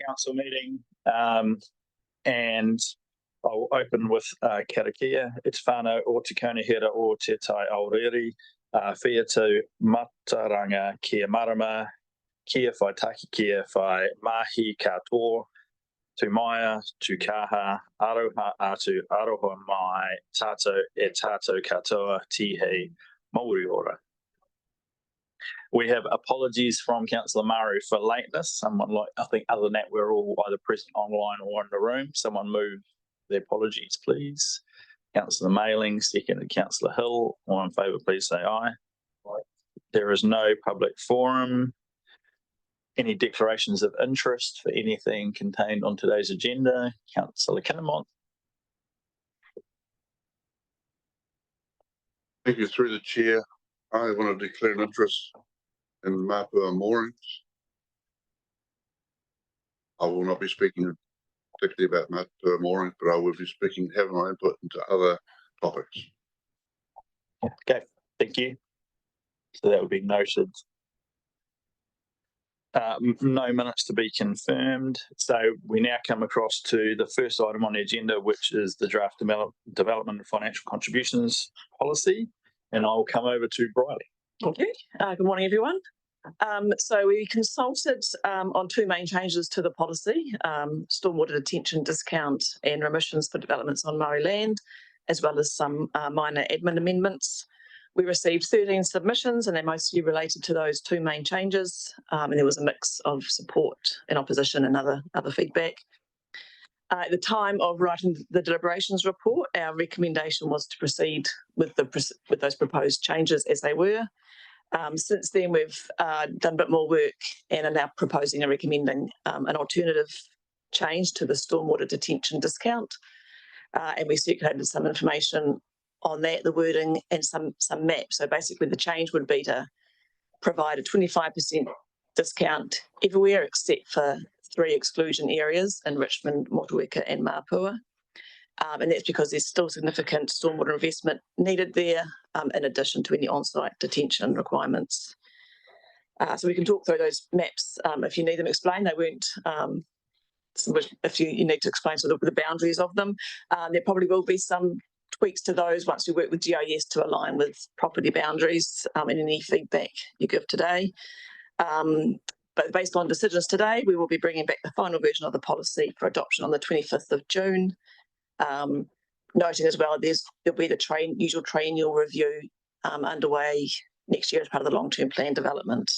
council meeting, and I'll open with karakia. It's whānau o te kaunihera o te tai aorere, whia tu mataranga kia marama, kia whai taki kia whai mahi katoa, tu maia, tu kaha, aroha atu, aroha mai, tātou e tātou katoa, tihi, Māori ora. We have apologies from Councillor Maru for lateness. Someone like, I think other than that, we're all either present online or in the room. Someone move their apologies, please. Councillor Mailing, seconded Councillor Hill. All in favour, please say aye. There is no public forum. Any declarations of interest for anything contained on today's agenda? Councillor Kinnemont. Thank you, through the chair. I want to declare an interest in Mapua moorings. I will not be speaking particularly about Mapua moorings, but I will be speaking, having my input into other topics. Okay, thank you. So that would be noted. No minutes to be confirmed. So we now come across to the first item on the agenda, which is the draft development and financial contributions policy. And I'll come over to Briley. Thank you. Good morning, everyone. So we consulted on two main changes to the policy, stormwater detention discount and remissions for developments on Māori land, as well as some minor admin amendments. We received 13 submissions and they mostly related to those two main changes, and there was a mix of support and opposition and other feedback. At the time of writing the deliberations report, our recommendation was to proceed with those proposed changes as they were. Since then, we've done a bit more work and are now proposing and recommending an alternative change to the stormwater detention discount. And we circulated some information on that, the wording and some maps. So basically the change would be to provide a 25% discount everywhere except for 3 exclusion areas in Richmond, Motueka and Mapua. And that's because there's still significant stormwater investment needed there, in addition to any on-site detention requirements. So we can talk through those maps if you need them explained. They weren't, if you need to explain sort of the boundaries of them. There probably will be some tweaks to those once we work with GIS to align with property boundaries and any feedback you give today. But based on decisions today, we will be bringing back the final version of the policy for adoption on the 25th of June. Noting as well, there'll be the usual triennial review underway next year as part of the long-term plan development.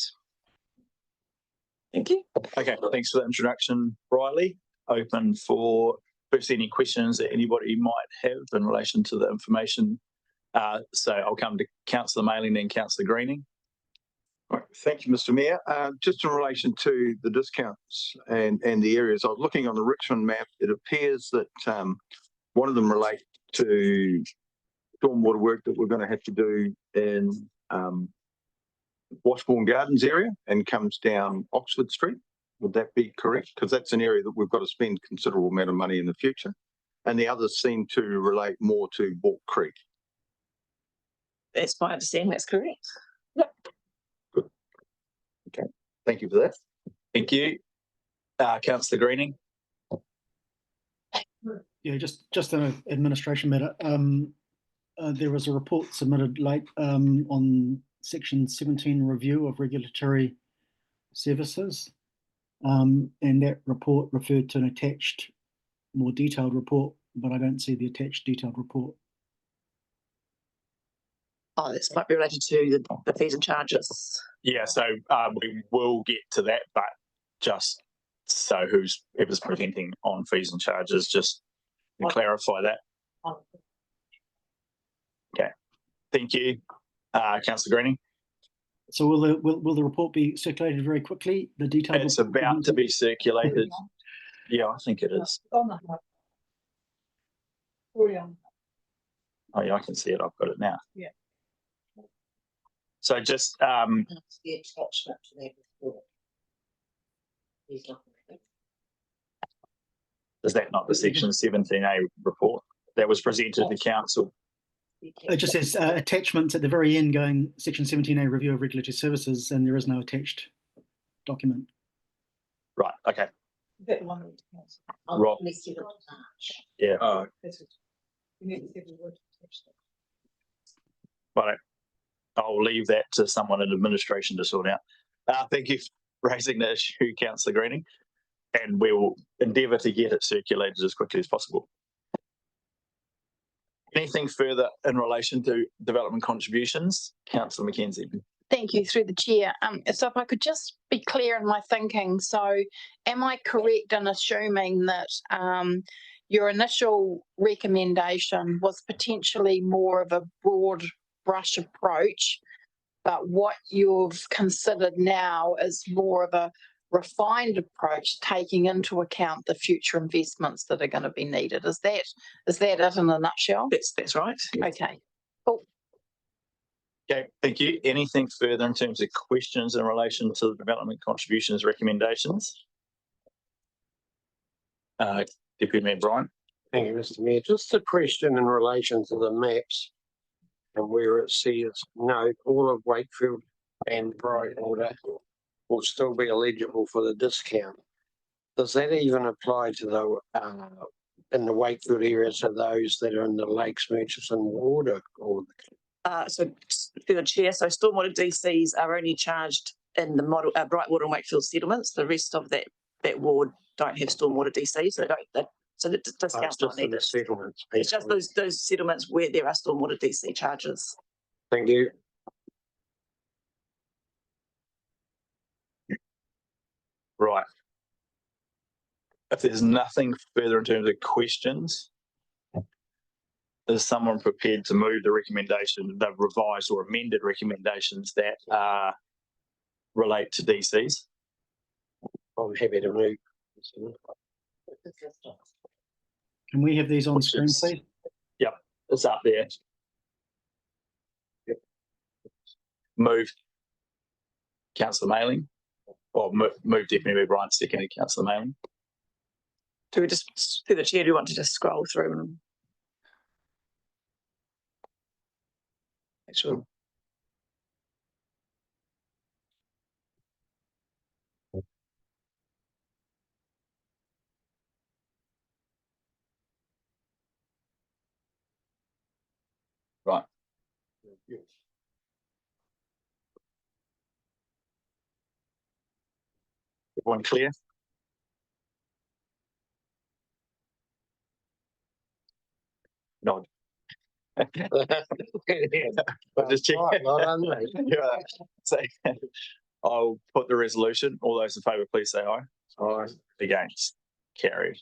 Thank you. Okay, thanks for that introduction, Briley. Open for first any questions that anybody might have in relation to the information. So I'll come to Councillor Mailing, then Councillor Greening. Right, thank you, Mr. Mayor. Just in relation to the discounts and the areas, I was looking on the Richmond map. It appears that one of them relate to stormwater work that we're going to have to do in Washbourne Gardens area and comes down Oxford Street. Would that be correct? Because that's an area that we've got to spend a considerable amount of money in the future. And the others seem to relate more to Balk Creek. That's my understanding, that's correct. Yep. Good. Okay, thank you for that. Thank you. Councillor Greening. Yeah, just an administration matter. There was a report submitted late on section 17 review of regulatory services. And that report referred to an attached, more detailed report, but I don't see the attached detailed report. Oh, this might be related to the fees and charges. Yeah, so we will get to that, but just so whoever's presenting on fees and charges, just to clarify that. Okay, thank you. Councillor Greening. So will the report be circulated very quickly? The detailed. It's about to be circulated. Yeah, I think it is. Oh yeah, I can see it. I've got it now. Yeah. So just That's the attachment to the report. Is that not the section 17A report that was presented to council? It just says attachments at the very end going section 17A review of regulatory services, and there is no attached document. Right, okay. That one on the Rob. 27th of March. Yeah. That's it. We need to see if we would attach that. But I'll leave that to someone in administration to sort out. Thank you for raising the issue, Councillor Greening, and we will endeavour to get it circulated as quickly as possible. Anything further in relation to development contributions? Councillor Mackenzie. Thank you, through the chair. So if I could just be clear in my thinking, so am I correct in assuming that your initial recommendation was potentially more of a broad brush approach, but what you've considered now is more of a refined approach, taking into account the future investments that are going to be needed? Is that it in a nutshell? That's right. Okay, cool. Okay, thank you. Anything further in terms of questions in relation to the development contributions recommendations? Deputy Mayor Brian. Thank you, Mr. Mayor. Just a question in relation to the maps and where it says, no, all of Wakefield and Brightwater will still be eligible for the discount. Does that even apply to the, in the Wakefield area, to those that are in the Lakes, Murchison ward, or So through the chair, so stormwater DCs are only charged in the model Brightwater and Wakefield settlements. The rest of that ward don't have stormwater DCs, so so the discount's not needed. settlements? It's just those settlements where there are stormwater DC charges. Thank you. Right. If there's nothing further in terms of questions, is someone prepared to move the recommendation, the revised or amended recommendations that relate to DCs? I'm happy to move. Can we have these on screen, please? Yep, it's up there. Move Councillor Mailing, or move Deputy Mayor Brian, seconded Councillor Mailing. Do we just, through the chair, do you want to just scroll through and make sure? Right. Everyone clear? No. Just check. Yeah. So, I'll put the resolution. All those in favour, please say aye. Aye. Against? Carried.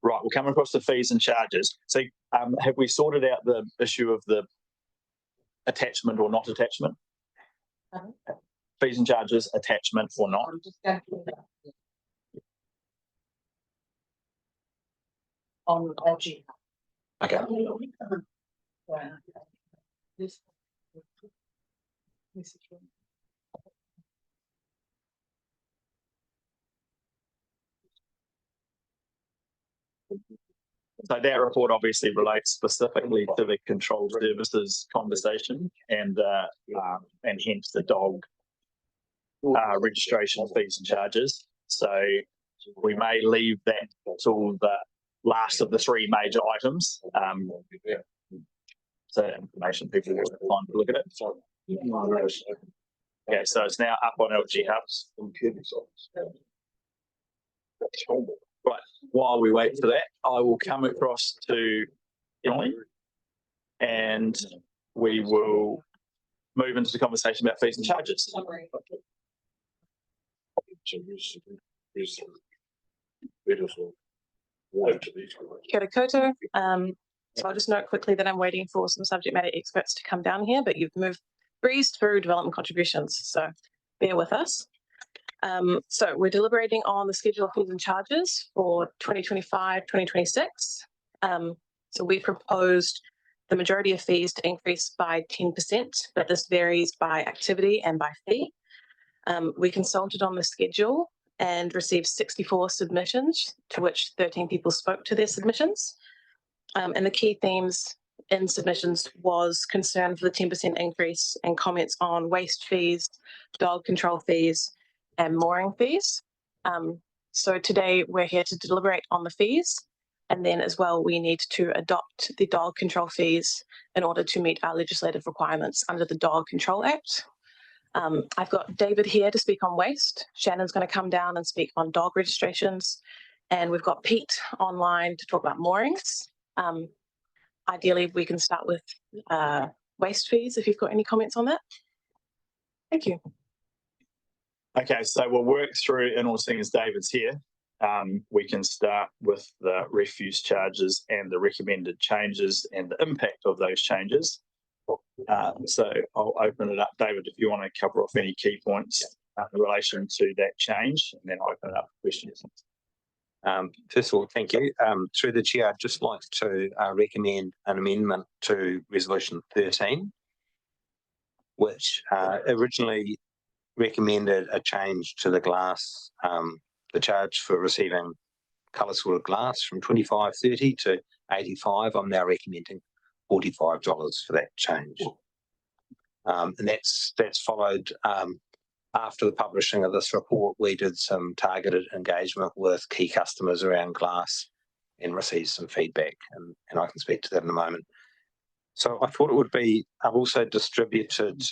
Right, we'll come across to fees and charges. So have we sorted out the issue of the attachment or not attachment? Fees and charges, attachment or not? I'm just going to on LG. Okay. This. So that report obviously relates specifically to the controlled services conversation and hence the dog registration fees and charges. So we may leave that till the last of the three major items. So information people will have time to look at it. Okay, so it's now up on LG Hubs. Right, while we wait for that, I will come across to Emily and we will move into the conversation about fees and charges. Kia ora koutou. So I'll just note quickly that I'm waiting for some subject matter experts to come down here, but you've breezed through development contributions, so bear with us. So we're deliberating on the schedule of fees and charges for 2025-2026. So we proposed the majority of fees to increase by 10%, but this varies by activity and by fee. We consulted on the schedule and received 64 submissions, to which 13 people spoke to their submissions. And the key themes in submissions was concern for the 10% increase and comments on waste fees, dog control fees, and mooring fees. So today we're here to deliberate on the fees, and then as well we need to adopt the dog control fees in order to meet our legislative requirements under the Dog Control Act. I've got David here to speak on waste. Shannon's going to come down and speak on dog registrations, and we've got Pete online to talk about moorings. Ideally, we can start with waste fees if you've got any comments on that. Thank you. Okay, so we'll work through, and all seeing as David's here, we can start with the refuse charges and the recommended changes and the impact of those changes. So I'll open it up, David, if you want to cover off any key points in relation to that change, and then I'll open it up for questions. First of all, thank you. Through the chair, I'd just like to recommend an amendment to Resolution 13, which originally recommended a change to the glass, the charge for receiving colour sorted glass from $25.30 to $85. I'm now recommending $45 for that change. And that's followed after the publishing of this report. We did some targeted engagement with key customers around glass and received some feedback, and I can speak to that in a moment. So I thought it would be, I've also distributed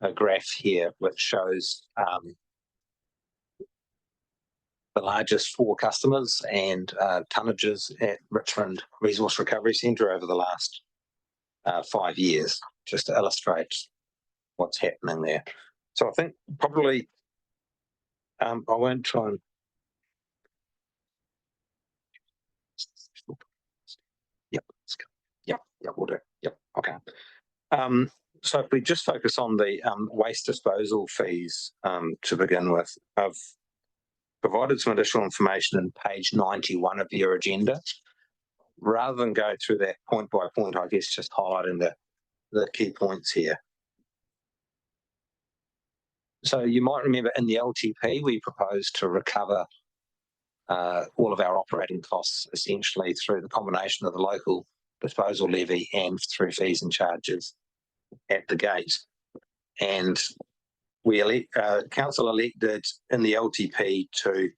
a graph here which shows the largest 4 customers and tonnages at Richmond Resource Recovery Centre over the last 5 years, just to illustrate what's happening there. So I think probably I won't try and Yep, we'll do. Yep, okay. So if we just focus on the waste disposal fees to begin with, I've provided some additional information in page 91 of your agenda. Rather than go through that point by point, I guess just highlighting the key points here. So you might remember in the LTP, we proposed to recover all of our operating costs essentially through the combination of the local disposal levy and through fees and charges at the gate. And council elected in the LTP to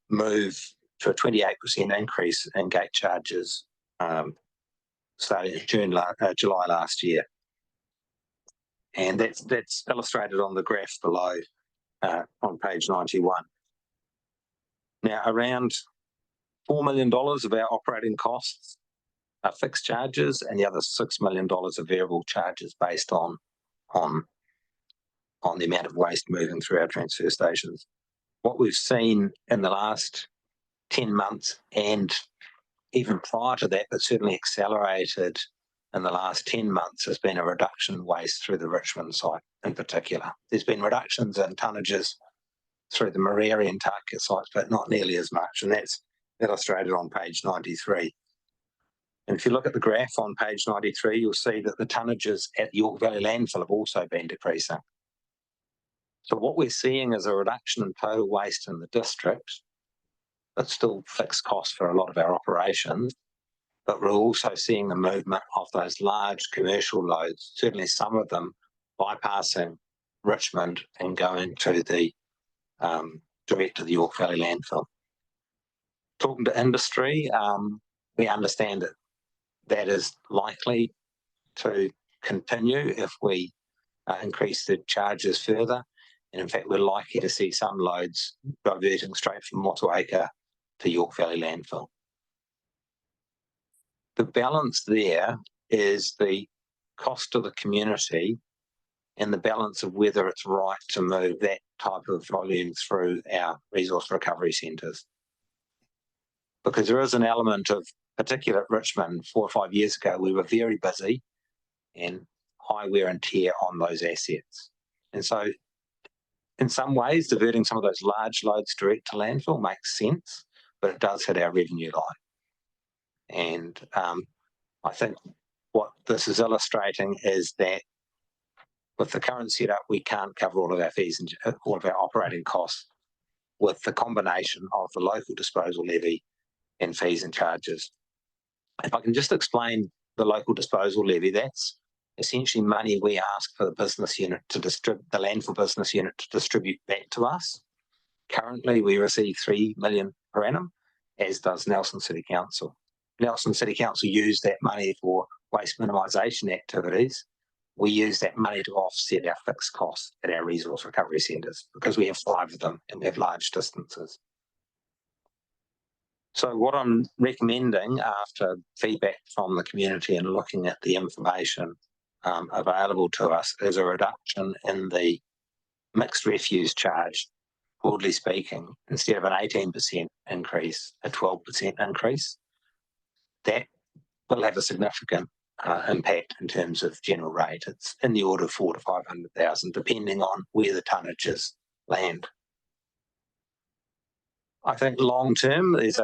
move to a 28% increase in gate charges starting in July last year. And that's illustrated on the graph below on page 91. Now, around $4 million of our operating costs are fixed charges, and the other $6 million are variable charges based on the amount of waste moving through our transfer stations. What we've seen in the last 10 months, and even prior to that, but certainly accelerated in the last 10 months, has been a reduction in waste through the Richmond site in particular. There's been reductions in tonnages through the Mariri and Tarka sites, but not nearly as much, and that's illustrated on page 93. And if you look at the graph on page 93, you'll see that the tonnages at the York Valley landfill have also been decreasing. So what we're seeing is a reduction in total waste in the district, but still fixed costs for a lot of our operations. But we're also seeing the movement of those large commercial loads, certainly some of them bypassing Richmond and going to the direct to the York Valley landfill. Talking to industry, we understand that is likely to continue if we increase the charges further. And in fact, we're likely to see some loads diverting straight from Motueka to York Valley landfill. The balance there is the cost to the community and the balance of whether it's right to move that type of volume through our resource recovery centres. Because there is an element of, particularly at Richmond 4 or 5 years ago, we were very busy and high wear and tear on those assets. And so in some ways, diverting some of those large loads direct to landfill makes sense, but it does hit our revenue line. And I think what this is illustrating is that with the current setup, we can't cover all of our fees and all of our operating costs with the combination of the local disposal levy and fees and charges. If I can just explain the local disposal levy, that's essentially money we ask for the business unit to distribute, the landfill business unit to distribute back to us Currently, we receive 3 million per annum, as does Nelson City Council. Nelson City Council use that money for waste minimisation activities. We use that money to offset our fixed costs at our resource recovery centres because we have 5 of them and we have large distances. So what I'm recommending after feedback from the community and looking at the information available to us is a reduction in the mixed refuse charge, broadly speaking, instead of an 18% increase, a 12% increase. That will have a significant impact in terms of general rate. It's in the order of 400,000 to 500,000, depending on where the tonnages land. I think long term, there's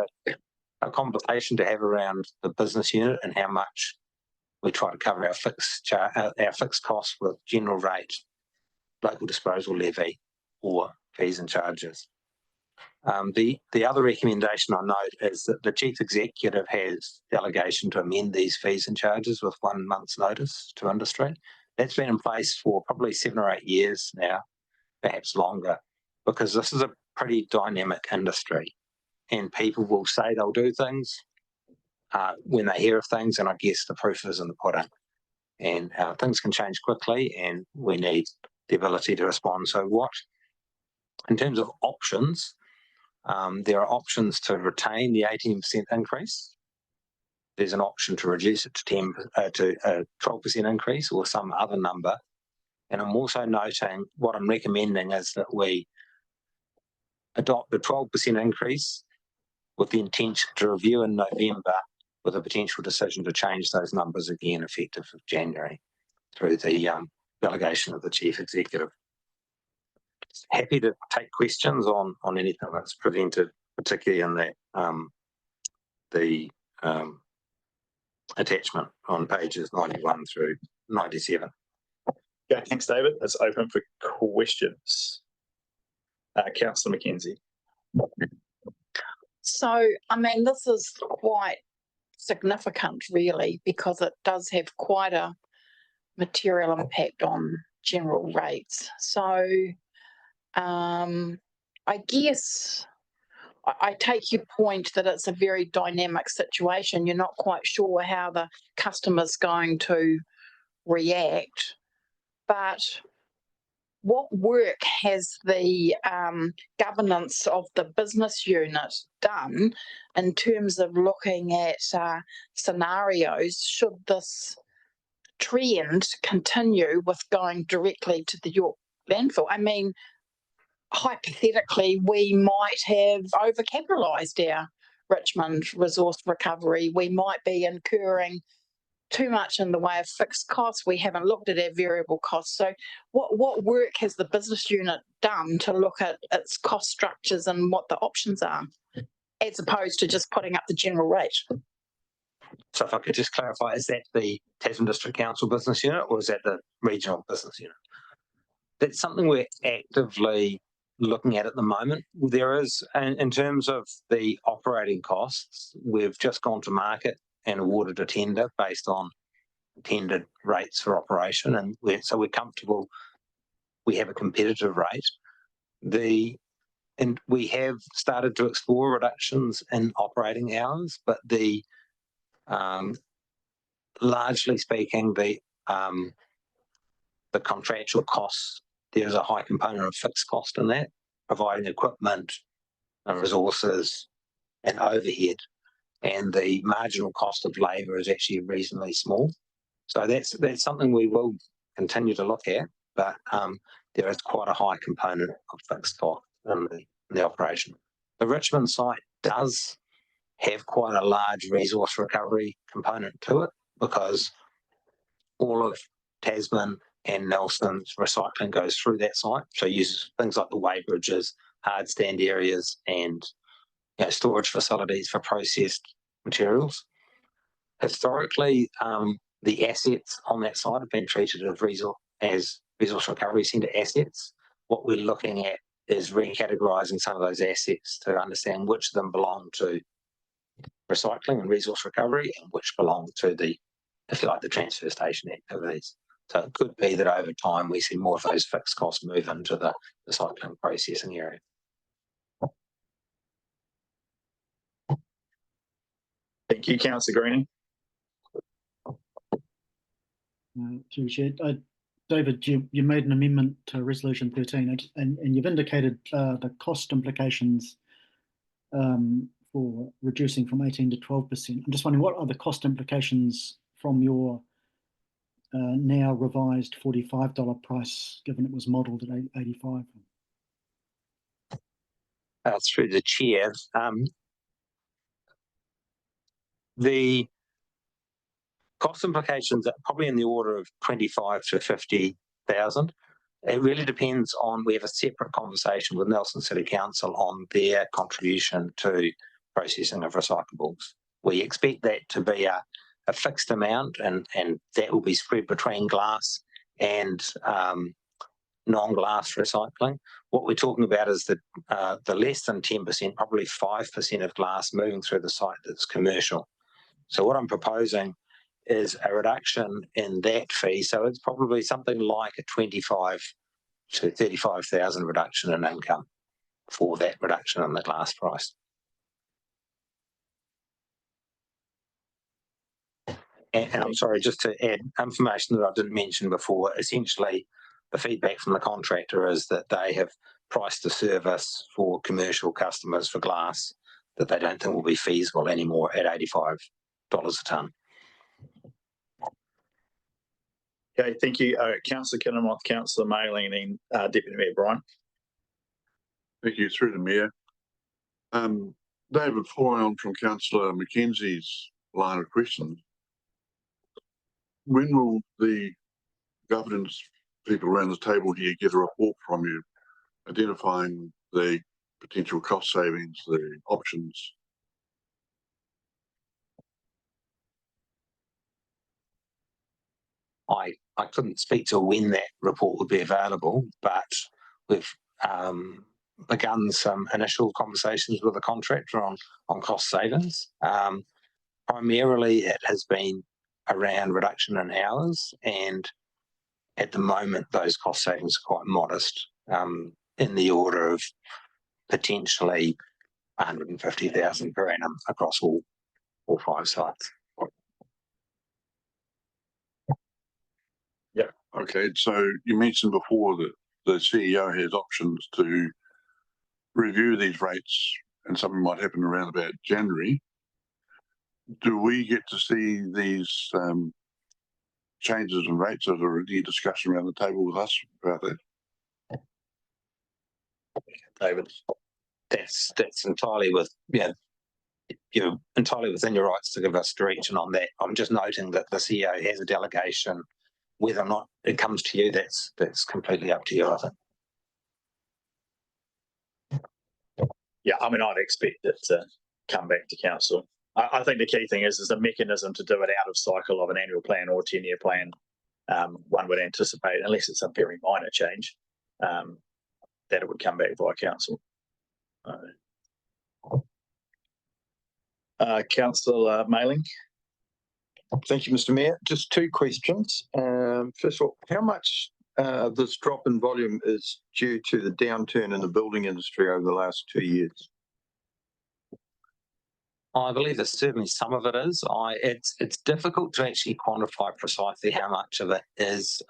a conversation to have around the business unit and how much we try to cover our fixed costs with general rate, local disposal levy, or fees and charges. The other recommendation I note is that the Chief Executive has delegation to amend these fees and charges with 1 month's notice to industry. That's been in place for probably 7 or 8 years now, perhaps longer, because this is a pretty dynamic industry and people will say they'll do things when they hear of things, and I guess the proof is in the pudding. And things can change quickly and we need the ability to respond. So in terms of options, there are options to retain the 18% increase. There's an option to reduce it to a 12% increase or some other number. And I'm also noting what I'm recommending is that we adopt the 12% increase with the intention to review in November with a potential decision to change those numbers again effective of January through the delegation of the Chief Executive. Happy to take questions on anything that's presented, particularly in that the attachment on pages 91 through 97. Okay, thanks, David. It's open for questions. Councillor McKenzie. So, I mean, this is quite significant, really, because it does have quite a material impact on general rates. So, I guess I take your point that it's a very dynamic situation. You're not quite sure how the customer's going to react, but what work has the governance of the business unit done in terms of looking at scenarios should this trend continue with going directly to the York landfill? I mean, hypothetically, we might have overcapitalised our Richmond resource recovery. We might be incurring too much in the way of fixed costs. We haven't looked at our variable costs. So what work has the business unit done to look at its cost structures and what the options are, as opposed to just putting up the general rate? So if I could just clarify, is that the Tasman District Council business unit or is that the regional business unit? That's something we're actively looking at the moment. There is, in terms of the operating costs, we've just gone to market and awarded a tender based on tendered rates for operation, and so we're comfortable we have a competitive rate. And we have started to explore reductions in operating hours, but largely speaking, the contractual costs, there's a high component of fixed cost in that, providing equipment and resources and overhead. And the marginal cost of labour is actually reasonably small. So that's something we will continue to look at, but there is quite a high component of fixed cost in the operation. The Richmond site does have quite a large resource recovery component to it because all of Tasman and Nelson's recycling goes through that site. So it uses things like the weigh bridges, hard stand areas, and storage facilities for processed materials. Historically, the assets on that site have been treated as resource recovery centre assets. What we're looking at is recategorising some of those assets to understand which of them belong to recycling and resource recovery and which belong to the transfer station activities. So it could be that over time we see more of those fixed costs move into the recycling processing area. Thank you, Councillor Greening. Through Chair. David, you made an amendment to Resolution 13 and you've indicated the cost implications for reducing from 18 to 12%. I'm just wondering, what are the cost implications from your now revised $45 price, given it was modelled at 85? Through the chair, the cost implications are probably in the order of 25 to 50,000. It really depends on, we have a separate conversation with Nelson City Council on their contribution to processing of recyclables. We expect that to be a fixed amount, and that will be spread between glass and non-glass recycling. What we're talking about is the less than 10%, probably 5% of glass moving through the site that's commercial. So what I'm proposing is a reduction in that fee. So it's probably something like a 25 to 35,000 reduction in income for that reduction in the glass price. And I'm sorry, just to add information that I didn't mention before, essentially the feedback from the contractor is that they have priced the service for commercial customers for glass that they don't think will be feasible anymore at $85 a tonne. Okay, thank you, Councillor Kinnamoth, Councillor Mailing, and then Deputy Mayor Bryan. Thank you. Through the Mayor. David, following on from Councillor Mackenzie's line of questions, when will the governance people around the table here get a report from you identifying the potential cost savings, the options? I couldn't speak to when that report would be available, but we've begun some initial conversations with the contractor on cost savings. Primarily, it has been around reduction in hours, and at the moment, those cost savings are quite modest, in the order of potentially 150,000 per annum across all 5 sites. Yeah. Okay. So you mentioned before that the CEO has options to review these rates, and something might happen around about January. Do we get to see these changes in rates? Is there any discussion around the table with us about that? David. That's entirely you're entirely within your rights to give us direction on that. I'm just noting that the CEO has a delegation. Whether or not it comes to you, that's completely up to you, I think. Yeah, I mean, I'd expect it to come back to council. I think the key thing is the mechanism to do it out of cycle of an annual plan or 10-year plan. One would anticipate, unless it's a very minor change, that it would come back via council. Councillor Mailing. Thank you, Mr. Mayor. Just 2 questions. First of all, how much this drop in volume is due to the downturn in the building industry over the last 2 years? I believe that certainly some of it is. It's difficult to actually quantify precisely how much of it is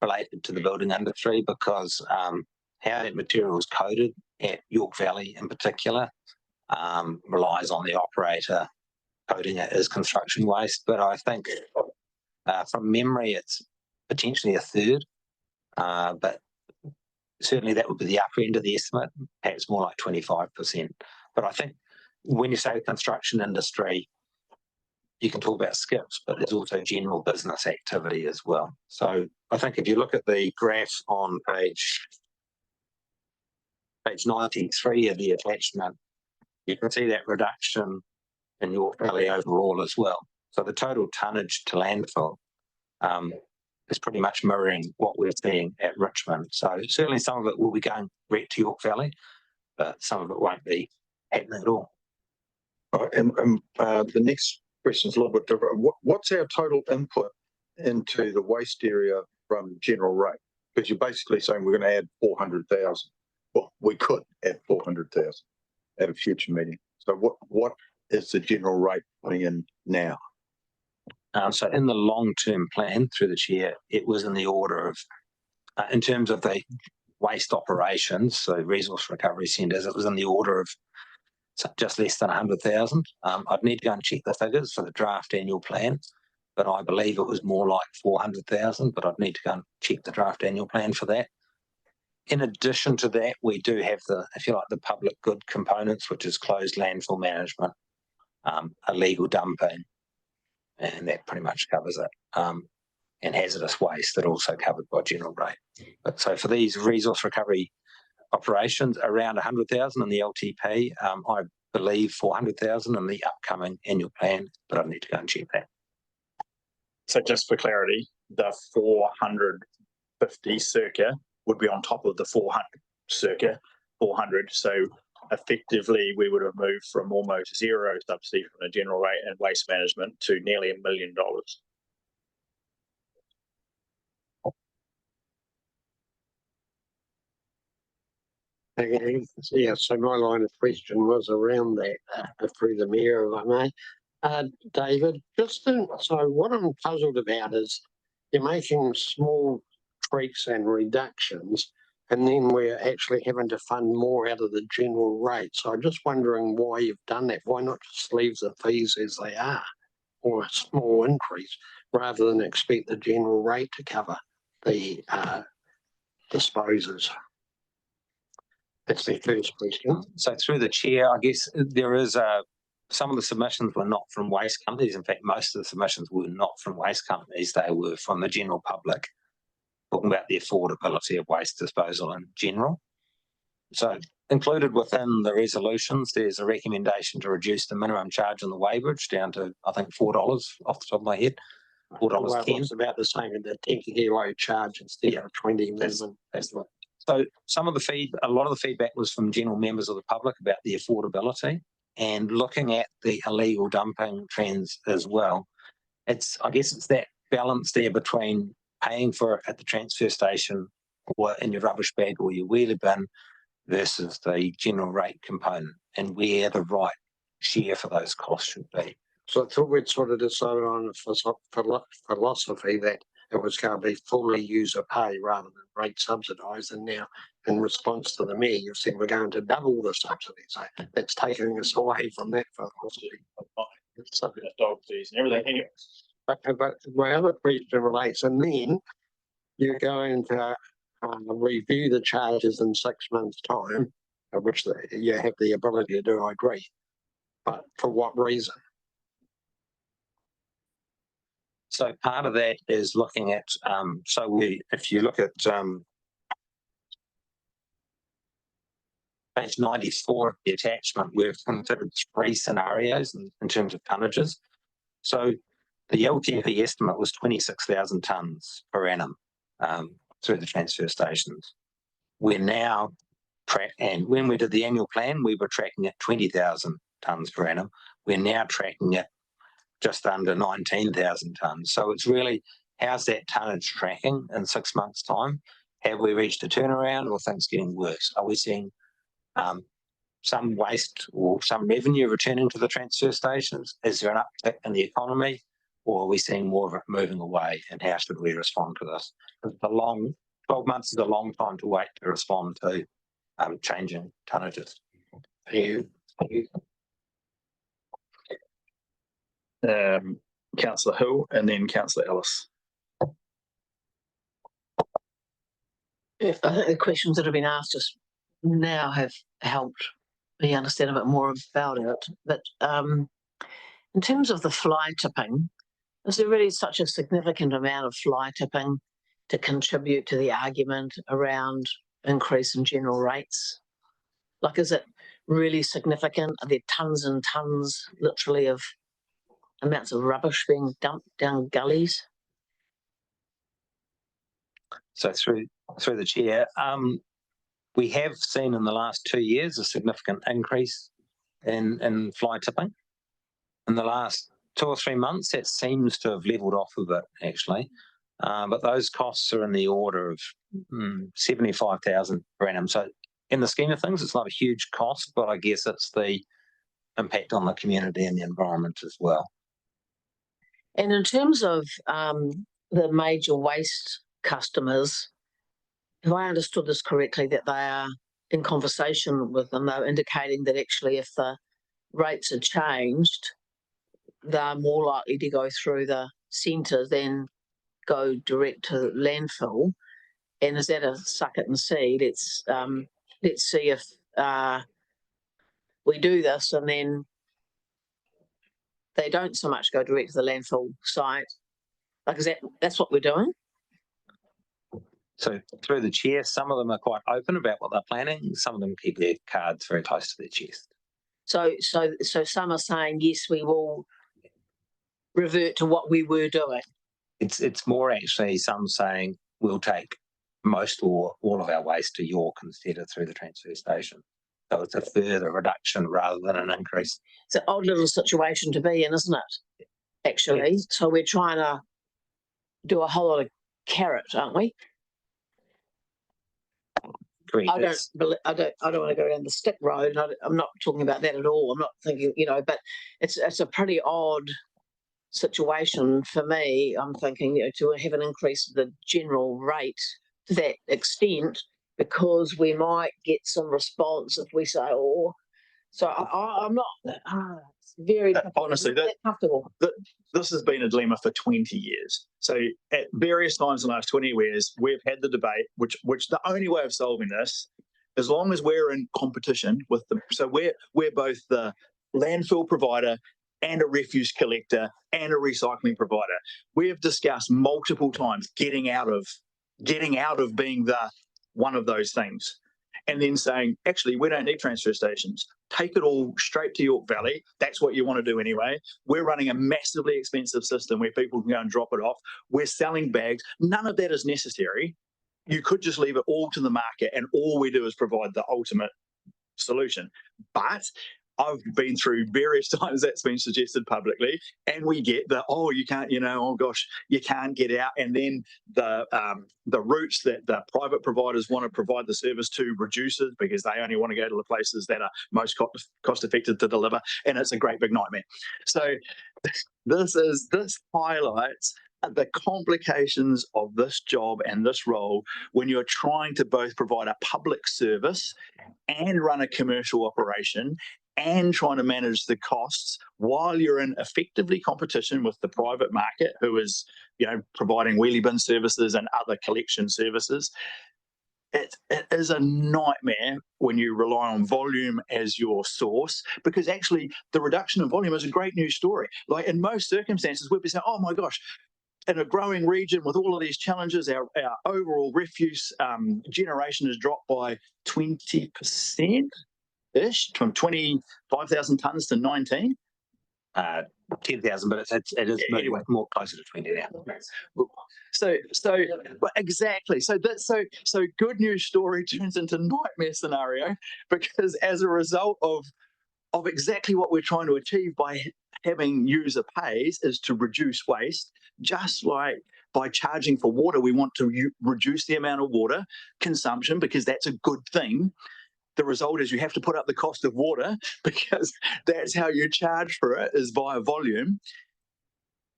related to the building industry, because how that material is coded at York Valley in particular relies on the operator coding it as construction waste. But I think from memory it's potentially a third, but certainly that would be the upper end of the estimate, perhaps more like 25%. But I think when you say construction industry, you can talk about skips, but there's also general business activity as well. So I think if you look at the graph on page 93 of the attachment, you can see that reduction in York Valley overall as well. So the total tonnage to landfill is pretty much mirroring what we're seeing at Richmond. So certainly some of it will be going direct to York Valley, but some of it won't be happening at all. And the next question is a little bit different. What's our total input into the waste area from general rate? Because you're basically saying we're going to add 400,000. Well, we could add 400,000 at a future meeting. So what is the general rate putting in now? So in the long-term plan through the chair, it was in the order of, in terms of the waste operations, so resource recovery centres, it was in the order of just less than 100,000. I'd need to go and check the figures for the draft annual plan, but I believe it was more like 400,000, but I'd need to go and check the draft annual plan for that. In addition to that, we do have the, if you like, the public good components, which is closed landfill management, illegal dumping, and that pretty much covers it. And hazardous waste that also covered by general rate. But so for these resource recovery operations, around 100,000 in the LTP, I believe 400,000 in the upcoming annual plan, but I need to go and check that. So just for clarity, the 450 circa would be on top of the 400 circa 400. So effectively, we would have moved from almost zero subsidy from the general rate and waste management to nearly $1 million. Okay, yeah, so my line of question was around that, through the mayor, if I may. David, so what I'm puzzled about is you're making small tweaks and reductions, and then we're actually having to fund more out of the general rate. So I'm just wondering why you've done that. Why not just leave the fees as they are, or a small increase, rather than expect the general rate to cover the disposers? That's the first question. So through the chair, I guess there is some of the submissions were not from waste companies. In fact, most of the submissions were not from waste companies. They were from the general public, talking about the affordability of waste disposal in general. So included within the resolutions, there's a recommendation to reduce the minimum charge on the weighbridge down to, I think, $4 off the top of my head. $4.10. It's about the same in the 10 kilo charge instead of 20 minimum. That's right. So a lot of the feedback was from general members of the public about the affordability and looking at the illegal dumping trends as well. I guess it's that balance there between paying for it at the transfer station or in your rubbish bag or your wheelie bin versus the general rate component and where the right share for those costs should be. So I thought we'd sort of decided on a philosophy that it was going to be fully user pay rather than rate subsidised. And now, in response to the mayor, you've said we're going to double the subsidy. So that's taking us away from that philosophy. Dog fees and everything anyway. Okay, but my other question relates, and then you're going to review the charges in 6 months' time, which you have the ability to do, I agree. But for what reason? So part of that is looking at, if you look at page 94 of the attachment, we've considered 3 scenarios in terms of tonnages. So the LTP estimate was 26,000 tonnes per annum through the transfer stations. We're now and when we did the annual plan, we were tracking at 20,000 tonnes per annum. We're now tracking at just under 19,000 tonnes. So it's really, how's that tonnage tracking in 6 months' time? Have we reached a turnaround or things getting worse? Are we seeing some waste or some revenue returning to the transfer stations? Is there an uptick in the economy, or are we seeing more of it moving away? And how should we respond to this? 12 months is a long time to wait to respond to changing tonnages. Thank you. Councillor Hill and then Councillor Ellis. I think the questions that have been asked just now have helped me understand a bit more about it. But in terms of the fly tipping, is there really such a significant amount of fly tipping to contribute to the argument around increase in general rates? Like, is it really significant? Are there tons and tons, literally, of amounts of rubbish being dumped down gullies? So through the chair, we have seen in the last 2 years a significant increase in fly tipping. In the last 2 or 3 months, that seems to have levelled off a bit, actually. But those costs are in the order of 75,000 per annum. So in the scheme of things, it's not a huge cost, but I guess it's the impact on the community and the environment as well. And in terms of the major waste customers, have I understood this correctly, that they are in conversation with them? They're indicating that actually if the rates are changed, they're more likely to go through the centre than go direct to landfill. And is that a suck it and see? Let's see if we do this and then they don't so much go direct to the landfill site. Like, that's what we're doing? So through the chair, some of them are quite open about what they're planning. Some of them keep their cards very close to their chest. So some are saying, yes, we will revert to what we were doing. It's more actually some saying we'll take most or all of our waste to York instead of through the transfer station. So it's a further reduction rather than an increase. It's an odd little situation to be in, isn't it? Actually, yes. So we're trying to do a whole lot of carrot, aren't we? Great. I don't want to go down the stick road. I'm not talking about that at all. I'm not thinking, but it's a pretty odd situation for me. I'm thinking, to have an increase of the general rate to that extent, because we might get some response if we say, oh, so I'm not it's very honestly comfortable. This has been a dilemma for 20 years. So at various times in the last 20 years, we've had the debate, which the only way of solving this, as long as we're in competition with them. So we're both the landfill provider and a refuse collector and a recycling provider. We have discussed multiple times getting out of being the one of those things, and then saying, actually, we don't need transfer stations. Take it all straight to York Valley. That's what you want to do anyway. We're running a massively expensive system where people can go and drop it off. We're selling bags. None of that is necessary. You could just leave it all to the market, and all we do is provide the ultimate solution. But I've been through various times that's been suggested publicly, and we get the, oh, you can't, oh gosh, you can't get out. And then the routes that the private providers want to provide the service to reduces because they only want to go to the places that are most cost effective to deliver. And it's a great big nightmare. So this highlights the complications of this job and this role when you're trying to both provide a public service and run a commercial operation and trying to manage the costs while you're in effectively competition with the private market, who is, providing wheelie bin services and other collection services. It is a nightmare when you rely on volume as your source, because actually the reduction in volume is a great news story. Like in most circumstances, we'd be saying, oh my gosh, in a growing region with all of these challenges, our overall refuse generation has dropped by 20%. From 25,000 tonnes to 19. 10,000, but it is anyway more closer to 20 now. So exactly. So good news story turns into nightmare scenario, because as a result of exactly what we're trying to achieve by having user pays is to reduce waste. Just like by charging for water, we want to reduce the amount of water consumption because that's a good thing. The result is you have to put up the cost of water because that's how you charge for it, is via volume.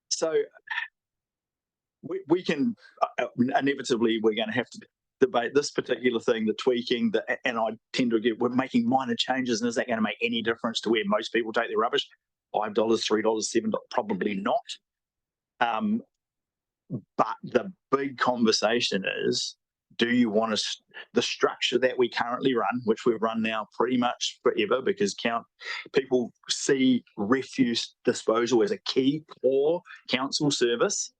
So we can inevitably, we're going to have to debate this particular thing, the tweaking, and I tend to get, we're making minor changes, and is that going to make any difference to where most people take their rubbish? $5, $3, $7, probably not. But the big conversation is, do you want the structure that we currently run, which we've run now pretty much forever, because people see refuse disposal as a key core council service.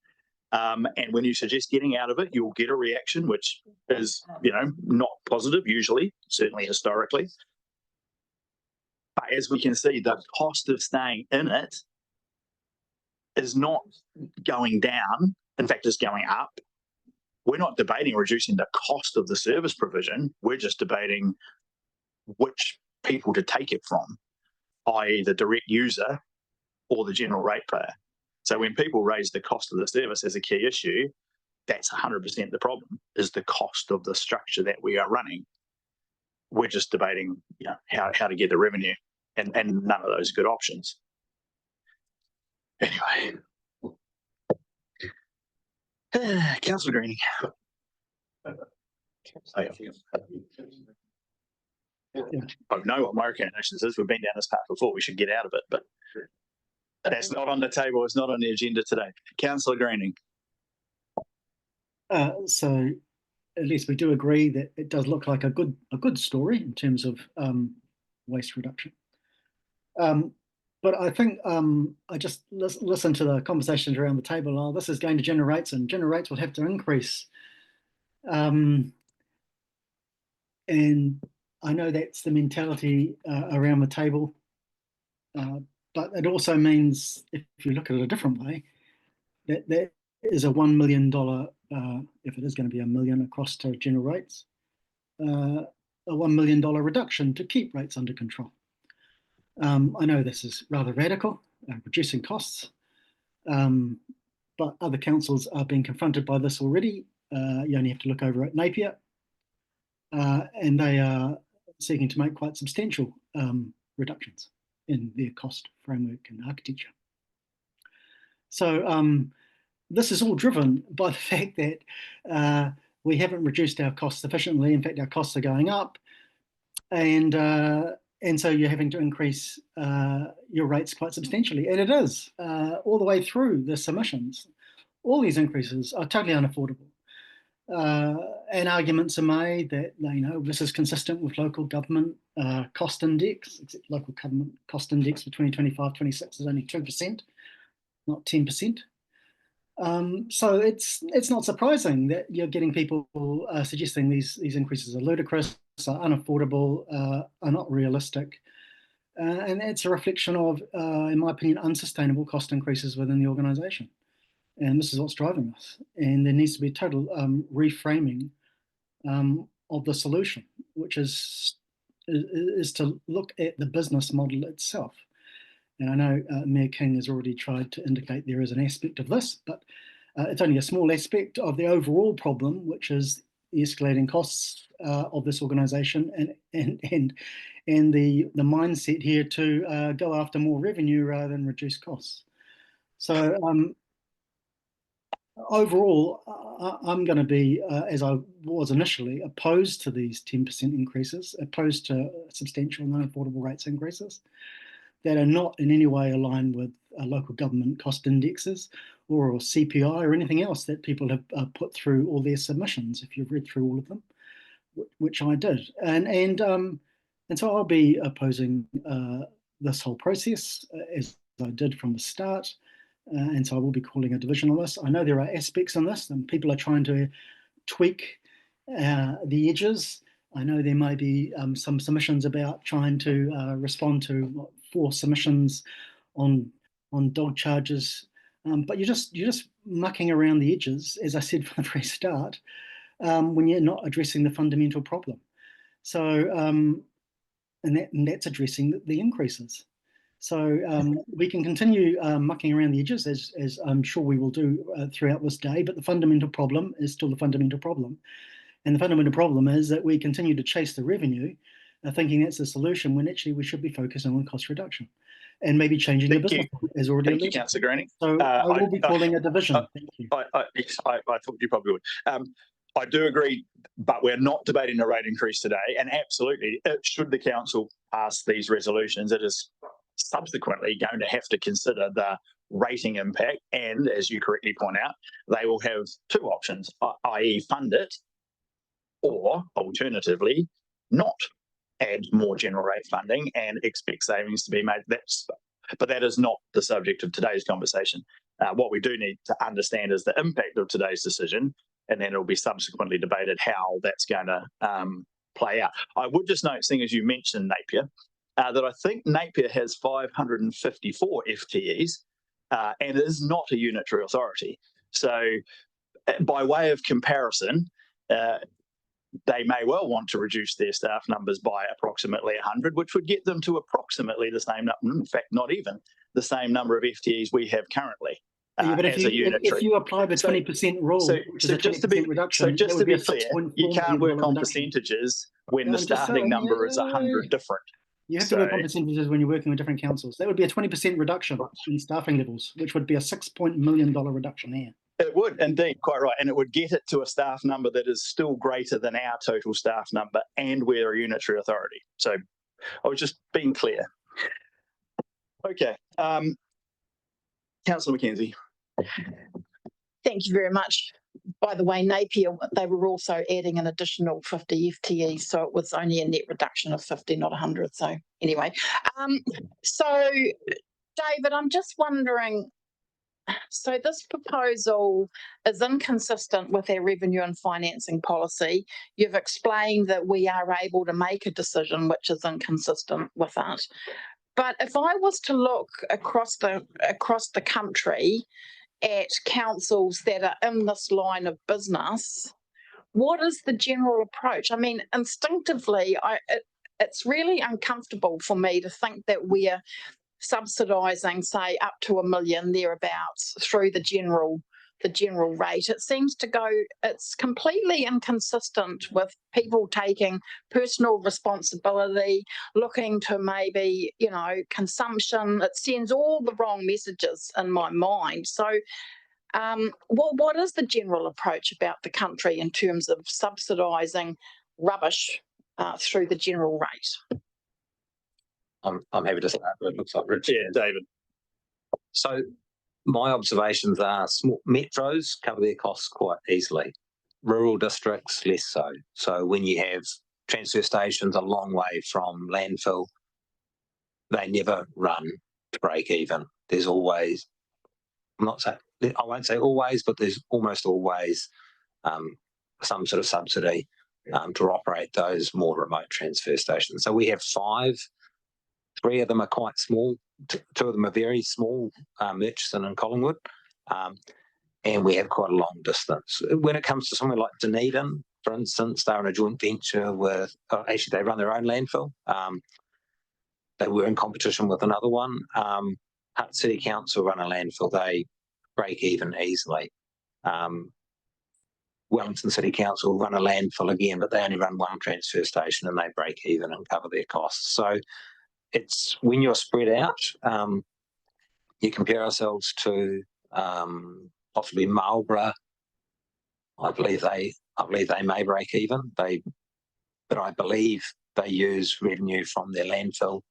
And when you suggest getting out of it, you'll get a reaction, which is, not positive usually, certainly historically. But as we can see, the cost of staying in it is not going down. In fact, it's going up. We're not debating reducing the cost of the service provision. We're just debating which people to take it from, i.e. the direct user or the general ratepayer. So when people raise the cost of the service as a key issue, that's 100% the problem, is the cost of the structure that we are running. We're just debating, how to get the revenue. and none of those are good options. Anyway, Councillor Greening. I know what my recommendations is. We've been down this path before. We should get out of it, but that's not on the table. It's not on the agenda today. Councillor Greening. So at least we do agree that it does look like a good story in terms of waste reduction. But I think I just listened to the conversations around the table. Oh, this is going to generates, and generates will have to increase. And I know that's the mentality around the table. But it also means, if you look at it a different way, that is a $1 million, if it is going to be $1 million across to general rates, a $1 million reduction to keep rates under control. I know this is rather radical, reducing costs, but other councils are being confronted by this already. You only have to look over at Napier, and they are seeking to make quite substantial reductions in their cost framework and architecture. So this is all driven by the fact that we haven't reduced our costs sufficiently. In fact, our costs are going up, and so you're having to increase your rates quite substantially. And it is all the way through the submissions. All these increases are totally unaffordable. And arguments are made that, you know, this is consistent with local government cost index, except local government cost index for 2025-26 is only 2%, not 10%. So it's not surprising that you're getting people suggesting these increases are ludicrous, are unaffordable, are not realistic. And it's a reflection of, in my opinion, unsustainable cost increases within the organisation. And this is what's driving us. And there needs to be a total reframing of the solution, which is to look at the business model itself. And I know Mayor King has already tried to indicate there is an aspect of this, but it's only a small aspect of the overall problem, which is the escalating costs of this organisation and the mindset here to go after more revenue rather than reduce costs. So overall, I'm going to be, as I was initially, opposed to these 10% increases, opposed to substantial non-affordable rates increases that are not in any way aligned with local government cost indexes or CPI or anything else that people have put through all their submissions, if you've read through all of them, which I did. And so I'll be opposing this whole process, as I did from the start. And so I will be calling a division on this. I know there are aspects in this, and people are trying to tweak the edges. I know there may be some submissions about trying to respond to 4 submissions on dog charges, but you're just mucking around the edges, as I said from the very start, when you're not addressing the fundamental problem. So, and that's addressing the increases. So we can continue mucking around the edges, as I'm sure we will do throughout this day, but the fundamental problem is still the fundamental problem. And the fundamental problem is that we continue to chase the revenue, thinking that's the solution, when actually we should be focusing on cost reduction and maybe changing the business as already alluded. Thank you, Councillor Greening. So I will be calling a division. Thank you. Yes, I thought you probably would. I do agree, but we're not debating a rate increase today. And absolutely, should the council pass these resolutions, it is subsequently going to have to consider the rating impact. And as you correctly point out, they will have 2 options, i.e. fund it, or alternatively, not add more general rate funding and expect savings to be made. But that is not the subject of today's conversation. What we do need to understand is the impact of today's decision, and then it'll be subsequently debated how that's going to play out. I would just note, seeing as you mentioned Napier, that I think Napier has 554 FTEs and is not a unitary authority. So by way of comparison, they may well want to reduce their staff numbers by approximately 100, which would get them to approximately the same number, in fact, not even the same number of FTEs we have currently. But if you apply the 20% rule, which is a 20% reduction, so just to be clear, you can't work on percentages when the starting number is 100 different. You have to work on percentages when you're working with different councils. That would be a 20% reduction in staffing levels, which would be a $6 million reduction there. It would indeed, quite right. And it would get it to a staff number that is still greater than our total staff number, and we're a unitary authority. So I was just being clear. Okay. Councillor Mackenzie. Thank you very much. By the way, Napier, they were also adding an additional 50 FTE, so it was only a net reduction of 50, not 100. So anyway, so David, I'm just wondering, so this proposal is inconsistent with our revenue and financing policy. You've explained that we are able to make a decision which is inconsistent with that. But if I was to look across the country at councils that are in this line of business, what is the general approach? I mean, instinctively, it's really uncomfortable for me to think that we're subsidising, say, up to $1 million thereabouts through the general rate. It seems to go, it's completely inconsistent with people taking personal responsibility, looking to maybe, you know, consumption. It sends all the wrong messages in my mind. So what is the general approach about the country in terms of subsidising rubbish through the general rate? I'm happy to start, but it looks like Rich. Yeah, David. So my observations are small metros cover their costs quite easily. Rural districts, less so. So when you have transfer stations a long way from landfill, they never run to break even. There's always, I won't say always, but there's almost always some sort of subsidy to operate those more remote transfer stations. So we have 5. 3 of them are quite small. 2 of them are very small, Murchison and Collingwood, and we have quite a long distance. When it comes to somewhere like Dunedin, for instance, they're in a joint venture with, actually they run their own landfill. They were in competition with another one. Hutt City Council run a landfill, they break even easily. Wellington City Council run a landfill again, but they only run 1 transfer station and they break even and cover their costs. So it's when you're spread out, you compare ourselves to possibly Marlborough. I believe they may break even. But I believe they use revenue from their landfill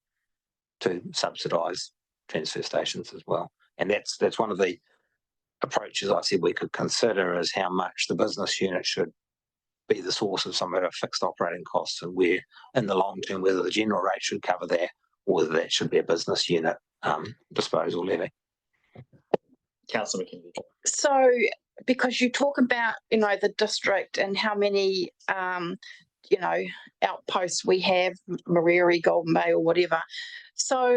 to subsidise transfer stations as well. And that's one of the approaches I said we could consider, is how much the business unit should be the source of some of our fixed operating costs, and where in the long term whether the general rate should cover that, or whether that should be a business unit disposal levy. Councillor McKenzie. So, because you talk about, you know, the district and how many, you know, outposts we have, Mariri, Golden Bay, or whatever. So,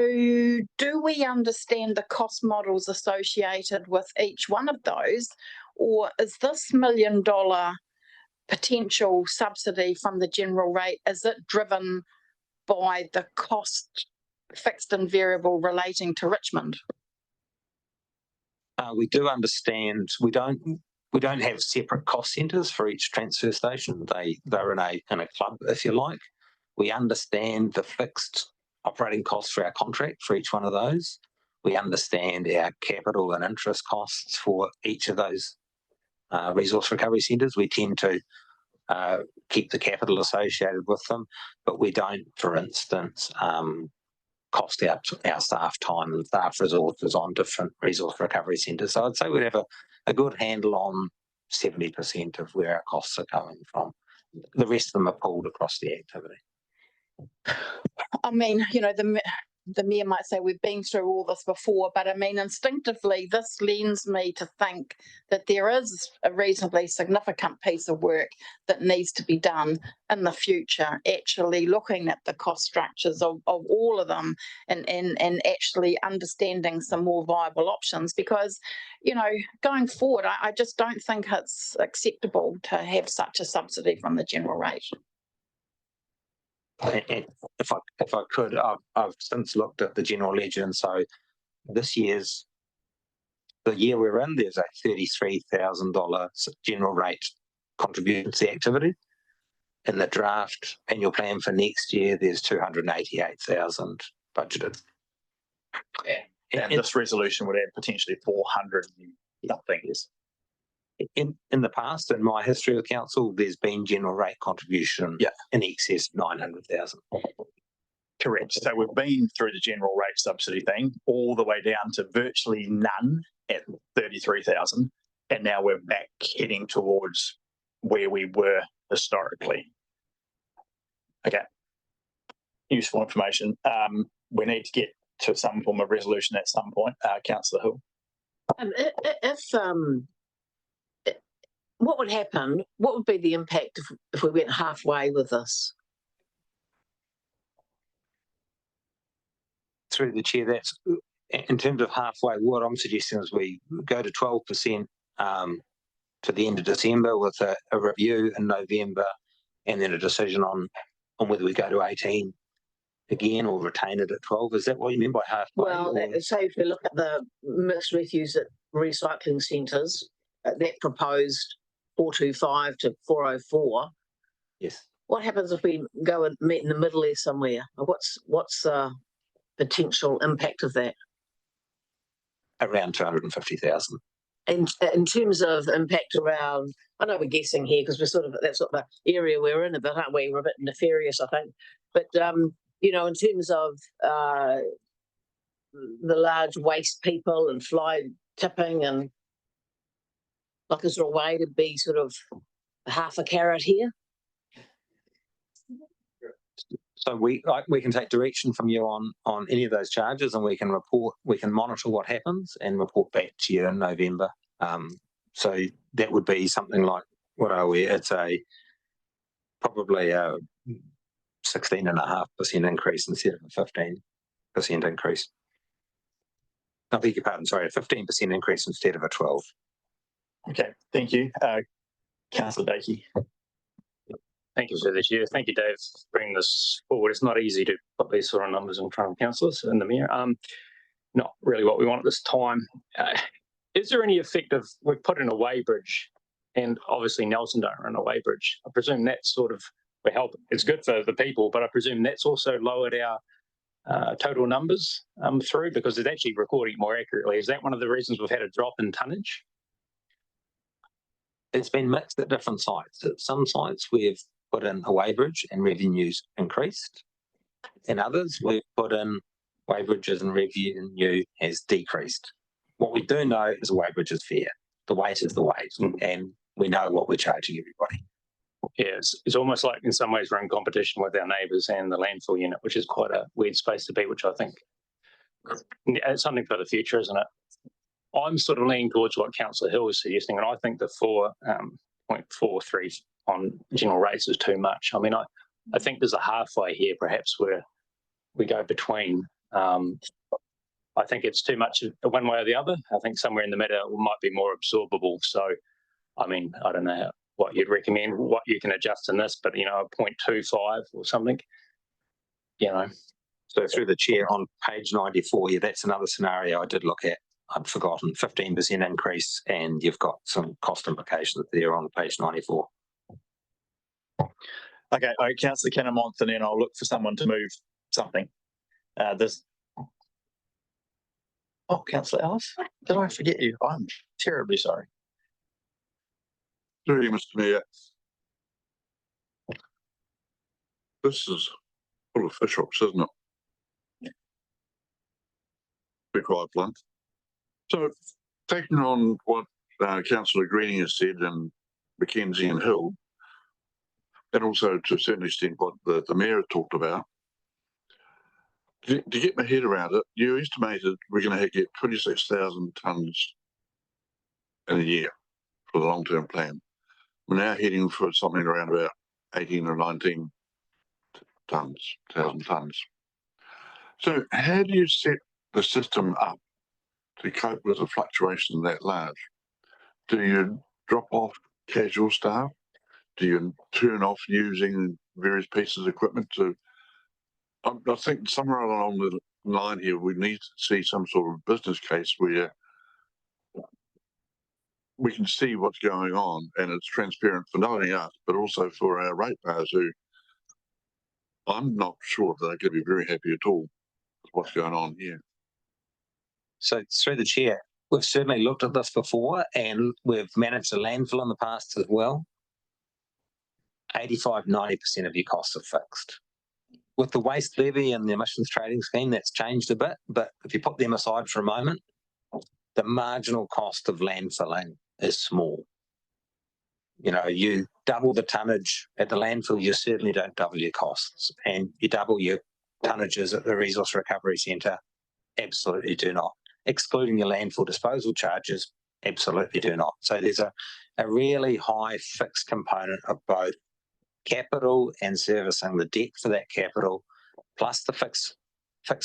do we understand the cost models associated with each one of those, or is this $1 million potential subsidy from the general rate, is it driven by the cost, fixed and variable, relating to Richmond? We do understand. We don't have separate cost centres for each transfer station. They're in a club, if you like. We understand the fixed operating costs for our contract for each one of those. We understand our capital and interest costs for each of those resource recovery centres. We tend to keep the capital associated with them, but we don't, for instance, cost our staff time and staff resources on different resource recovery centres. So I'd say we'd have a good handle on 70% of where our costs are coming from. The rest of them are pulled across the activity. I mean, you know, the Mayor might say we've been through all this before, but I mean, instinctively, this lends me to think that there is a reasonably significant piece of work that needs to be done in the future, actually looking at the cost structures of all of them and actually understanding some more viable options, because, you know, going forward, I just don't think it's acceptable to have such a subsidy from the general rate. And if I could, I've since looked at the general ledger, and so this year's, the year we're in, there's a $33,000 general rate contribution to the activity. in the draft annual plan for next year, there's 288,000 budgeted. And this resolution would add potentially 400 something. In the past, in my history of council, there's been general rate contribution in excess of 900,000. Correct. So we've been through the general rate subsidy thing all the way down to virtually none at 33,000. And now we're back heading towards where we were historically. Okay. Useful information. We need to get to some form of resolution at some point. Councillor Hill. What would happen? What would be the impact if we went halfway with this? Through the chair, that's in terms of halfway. What I'm suggesting is we go to 12% to the end of December with a review in November, and then a decision on whether we go to 18 again or retain it at 12. Is that what you mean by halfway? Well, say if we look at the mixed refuse at recycling centres, that proposed 425 to 404. Yes. What happens if we go and meet in the middle there somewhere? What's the potential impact of that? Around 250,000. And in terms of impact around, I know we're guessing here because we're sort of, that's what the area we're in a bit, aren't we? We're a bit nefarious, I think. But, you know, in terms of the large waste people and fly tipping, and like, is there a way to be sort of half a carrot here? So we can take direction from you on any of those charges, and we can monitor what happens and report back to you in November. So that would be something like, what are we? It's probably a 16.5% increase instead of a 15% increase. I beg your pardon, sorry, a 15% increase instead of a 12. Okay, thank you. Councillor Dakey. Thank you, Sir Chair. Thank you, Dave, for bringing this forward. It's not easy to put these sort of numbers in front of councillors and the mayor. Not really what we want at this time. Is there any effect of, we've put in a weighbridge, and obviously Nelson don't run a weighbridge. I presume that's sort of, we help. It's good for the people, but I presume that's also lowered our total numbers through, because it's actually recording more accurately. Is that one of the reasons we've had a drop in tonnage? It's been mixed at different sites. At some sites we've put in a weighbridge and revenues increased. In others we've put in weighbridges and revenue has decreased. What we do know is a weighbridge is fair. The weight is the weight, and we know what we're charging everybody. Yeah, it's almost like in some ways we're in competition with our neighbours and the landfill unit, which is quite a weird space to be, which I think it's something for the future, isn't it? I'm sort of leaning towards what Councillor Hill is suggesting, and I think the 4.43 on general rates is too much. I mean, I think there's a halfway here, perhaps, where we go between. I think it's too much one way or the other. I think somewhere in the middle might be more absorbable. So, I mean, I don't know what you'd recommend, what you can adjust in this, but, you know, a 0.25 or something, you know. So through the chair, on page 94, yeah, that's another scenario I did look at. I'd forgotten, 15% increase, and you've got some cost implications there on page 94. Okay, Councillor Kennemonth, and then I'll look for someone to move something. Councillor Ellis, did I forget you? I'm terribly sorry. Through you, Mr. Mayor. This is full of fish hooks, isn't it? To be quite blunt. So, taking on what Councillor Greening has said, and Mackenzie and Hill, and also to a certain extent what the mayor talked about, to get my head around it, you estimated we're going to get 26,000 tonnes in a year for the long-term plan. We're now heading for something around about 18 or 19 thousand tonnes. So how do you set the system up to cope with a fluctuation that large? Do you drop off casual staff? Do you turn off using various pieces of equipment to? I think somewhere along the line here, we need to see some sort of business case where we can see what's going on, and it's transparent for not only us, but also for our ratepayers who I'm not sure they're going to be very happy at all with what's going on here. So through the chair, we've certainly looked at this before, and we've managed a landfill in the past as well. 85–90% of your costs are fixed. With the waste levy and the emissions trading scheme, that's changed a bit, but if you put them aside for a moment, the marginal cost of landfilling is small. You know, you double the tonnage at the landfill, you certainly don't double your costs, and you double your tonnages at the resource recovery centre, absolutely do not. Excluding your landfill disposal charges, absolutely do not. So there's a really high fixed component of both capital and servicing the debt for that capital, plus the fixed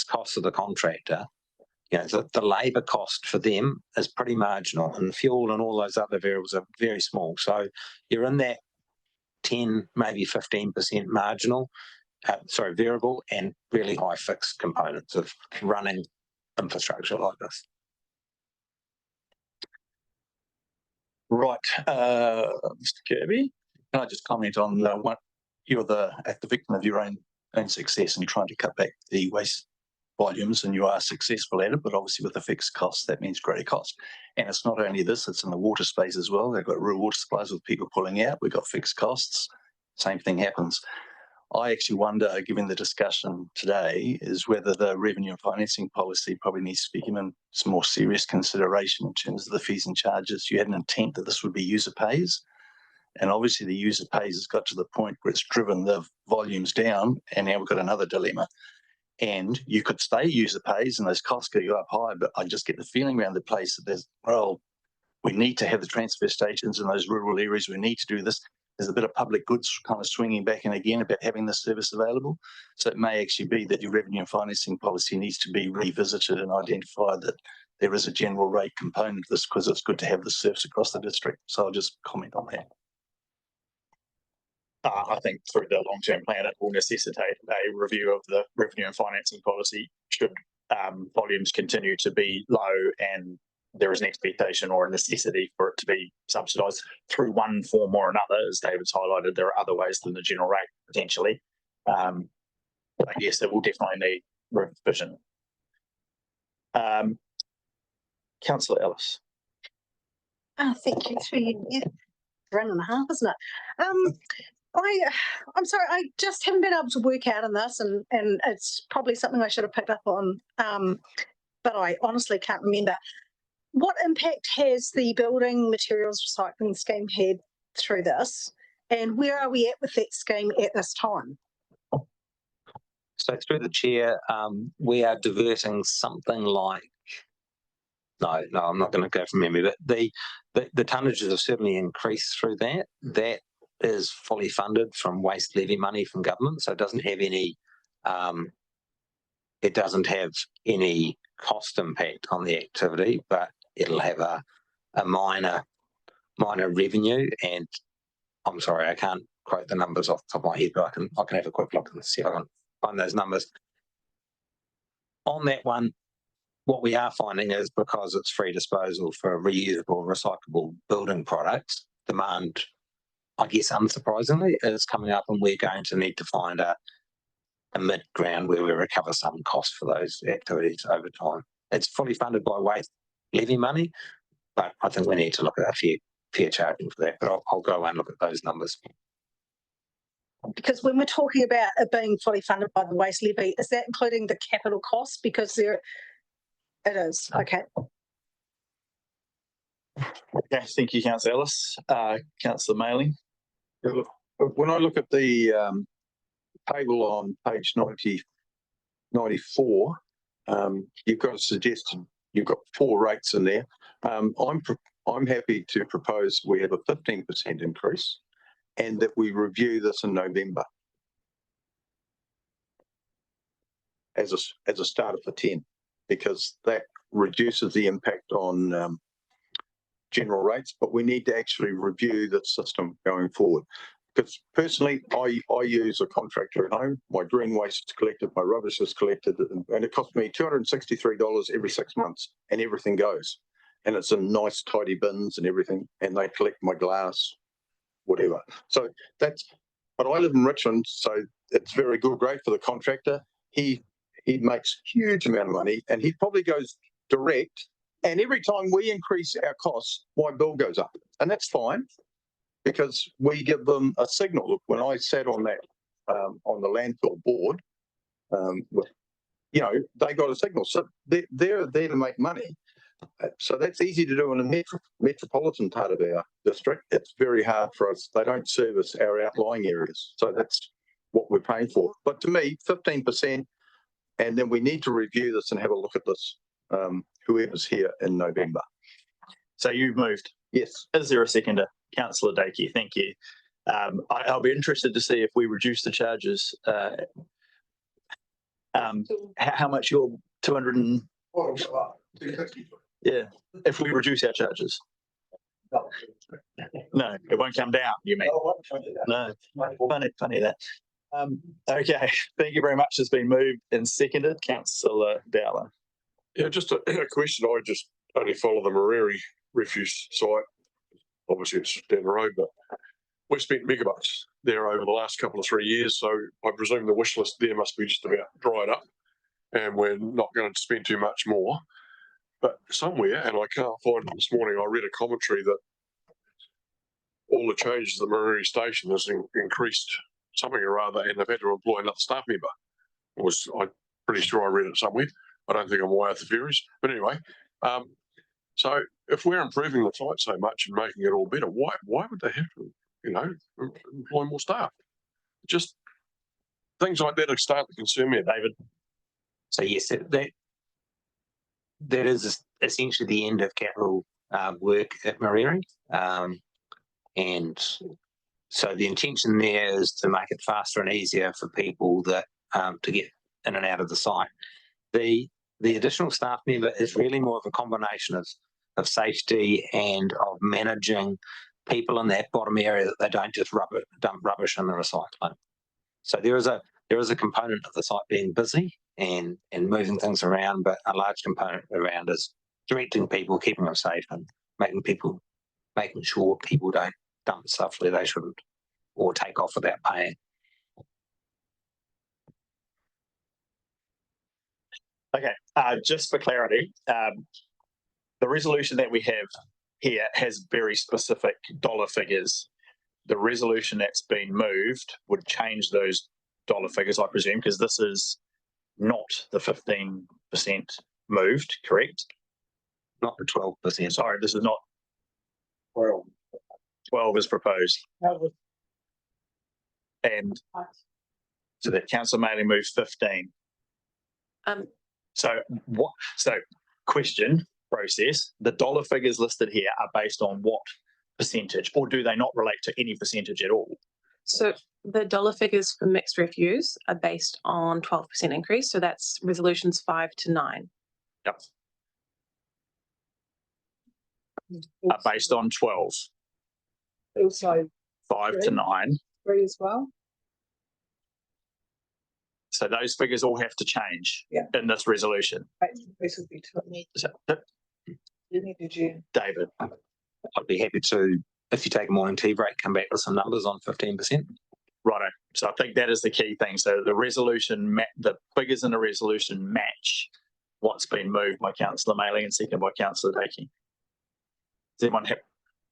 costs of the contractor. You know, the labour cost for them is pretty marginal, and fuel and all those other variables are very small. So you're in that 10, maybe 15% variable and really high fixed components of running infrastructure like this. Right, Mr. Kirby. Can I just comment on what you're the victim of your own success, and you're trying to cut back the waste volumes, and you are successful at it, but obviously with the fixed costs, that means greater cost. And it's not only this, it's in the water space as well. They've got rural water supplies with people pulling out. We've got fixed costs. Same thing happens. I actually wonder, given the discussion today, is whether the revenue and financing policy probably needs to be given some more serious consideration in terms of the fees and charges. You had an intent that this would be user pays, and obviously the user pays has got to the point where it's driven the volumes down, and now we've got another dilemma. And you could stay user pays and those costs could go up high, but I just get the feeling around the place that there's, well, we need to have the transfer stations in those rural areas. We need to do this. There's a bit of public goods kind of swinging back in again about having this service available. So it may actually be that your revenue and financing policy needs to be revisited and identify that there is a general rate component of this, because it's good to have the service across the district. So I'll just comment on that. I think through the long-term plan, it will necessitate a review of the revenue and financing policy should volumes continue to be low and there is an expectation or a necessity for it to be subsidised through one form or another. As David's highlighted, there are other ways than the general rate potentially. But yes, it will definitely need revision. Councillor Ellis. Thank you. Round and a half, isn't it? I'm sorry, I just haven't been able to work out in this, and it's probably something I should have picked up on, but I honestly can't remember. What impact has the building materials recycling scheme had through this, and where are we at with that scheme at this time? So through the chair, we are diverting something like, no, I'm not going to go from memory, but the tonnages have certainly increased through that. That is fully funded from waste levy money from government, so it doesn't have any cost impact on the activity, but it'll have a minor revenue. And I'm sorry, I can't quote the numbers off the top of my head, but I can have a quick look and see if I can find those numbers. On that one, what we are finding is, because it's free disposal for reusable, recyclable building products, demand, I guess unsurprisingly, is coming up, and we're going to need to find a mid-ground where we recover some cost for those activities over time. It's fully funded by waste levy money, but I think we need to look at a fair charging for that. But I'll go and look at those numbers. Because when we're talking about it being fully funded by the waste levy, is that including the capital costs? Because it is. Okay. Okay, thank you, Councillor Ellis. Councillor Mailing. When I look at the table on page 94, you've got a suggestion. You've got 4 rates in there. I'm happy to propose we have a 15% increase, and that we review this in November as a starter for 10, because that reduces the impact on general rates. But we need to actually review the system going forward. Because personally, I use a contractor at home. My green waste is collected, my rubbish is collected, and it costs me $263 every 6 months, and everything goes. and it's in nice tidy bins and everything, and they collect my glass, whatever. So that's, but I live in Richmond, so it's very good, great for the contractor. He makes huge amount of money, and he probably goes direct. And every time we increase our costs, my bill goes up, and that's fine because we give them a signal. Look, when I sat on that on the landfill board, you know, they got a signal, so they're there to make money. So that's easy to do in a metropolitan part of our district. It's very hard for us. They don't service our outlying areas, so that's what we're paying for. But to me, 15%, and then we need to review this and have a look at this. Whoever's here in November. So you've moved. Yes. Is there a seconder? Councillor Dakey, thank you. I'll be interested to see if we reduce the charges. How much your 200 and... Yeah, if we reduce our charges. No, it won't come down, you mean? No, funny that. Okay, thank you very much. It's been moved and seconded. Councillor Dowler. Yeah, just a question. I just only follow the Mariri refuse site. Obviously, it's down the road, but we've spent megabucks there over the last couple of 3 years. So I presume the wish list there must be just about dried up, and we're not going to spend too much more. But somewhere, and I can't find it this morning, I read a commentary that all the changes at the Mariri station has increased something or other, and they've had to employ another staff member. I'm pretty sure I read it somewhere. I don't think I'm way off the furious, but anyway. So if we're improving the site so much and making it all better, why would they have to, you know, employ more staff? Just things like that are starting to concern me, David. So yes, that is essentially the end of capital work at Mariri, and so the intention there is to make it faster and easier for people that to get in and out of the site. The additional staff member is really more of a combination of safety and of managing people in that bottom area that they don't just dump rubbish in the recycling. So there is a component of the site being busy and moving things around, but a large component around is directing people, keeping them safe, and making sure people don't dump stuff where they shouldn't or take off without paying. Okay, just for clarity, the resolution that we have here has very specific dollar figures. The resolution that's been moved would change those dollar figures, I presume, because this is not the 15% moved, correct? Not the 12%. Sorry, this is not 12 is proposed. And so that Councillor Maley moves 15. So question process, the dollar figures listed here are based on what percentage, or do they not relate to any percentage at all? So the dollar figures for mixed refuse are based on 12% increase. So that's resolutions 5 to 9. Yep. Are based on 12. Also 5 to 9. 3 as well. So those figures all have to change in this resolution. This would be So, did you? David. I'd be happy to, if you take a morning tea break, come back with some numbers on 15%. Righto. So I think that is the key thing. So the resolution, the figures in the resolution match what's been moved by Councillor Maley and seconded by Councillor Dakey. Does anyone have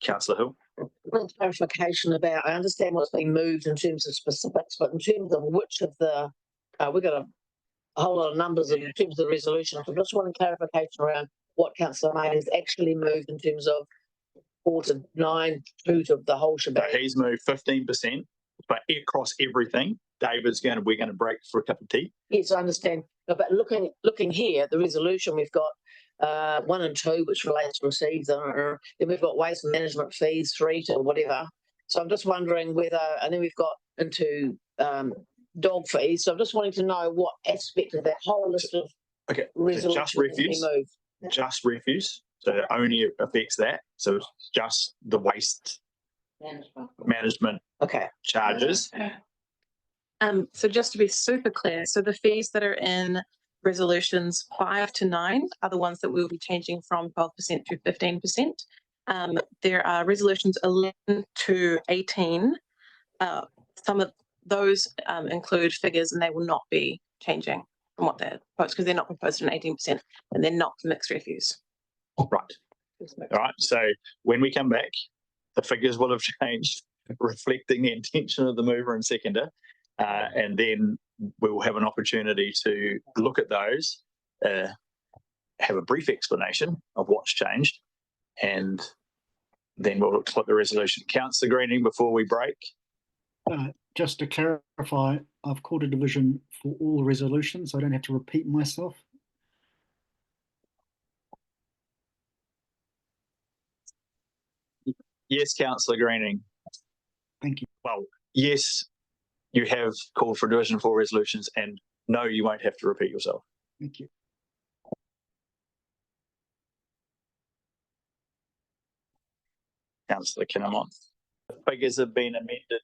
Councillor Hill? One clarification about, I understand what's been moved in terms of specifics, but in terms of which of the, we've got a whole lot of numbers in terms of the resolution. So I just want a clarification around what Councillor Maley has actually moved in terms of 4 to 9, 2 to the whole shebang. So he's moved 15%, but across everything, we're going to break for a cup of tea. Yes, I understand. But looking here, the resolution we've got 1 and 2, which relates to receipts. Then we've got waste management fees, 3 to whatever. So I'm just wondering whether, and then we've got into dog fees. So I'm just wanting to know what aspect of that whole list of resolutions so just refuse. So it only affects that. So it's just the waste management charges. So just to be super clear, so the fees that are in resolutions 5 to 9 are the ones that we will be changing from 12% to 15%. There are resolutions 11 to 18. Some of those include figures and they will not be changing from what they're proposed because they're not proposed at 18% and they're not mixed refuse. Right. All right. So when we come back, the figures will have changed, reflecting the intention of the mover and seconder. And then we will have an opportunity to look at those, have a brief explanation of what's changed, and then we'll look at the resolution. Councillor Greening, before we break. Just to clarify, I've called a division for all resolutions, so I don't have to repeat myself. Yes, Councillor Greening. Thank you. Well, yes, you have called for division 4 resolutions, and no, you won't have to repeat yourself. Thank you. Councillor Kinamon. The figures have been amended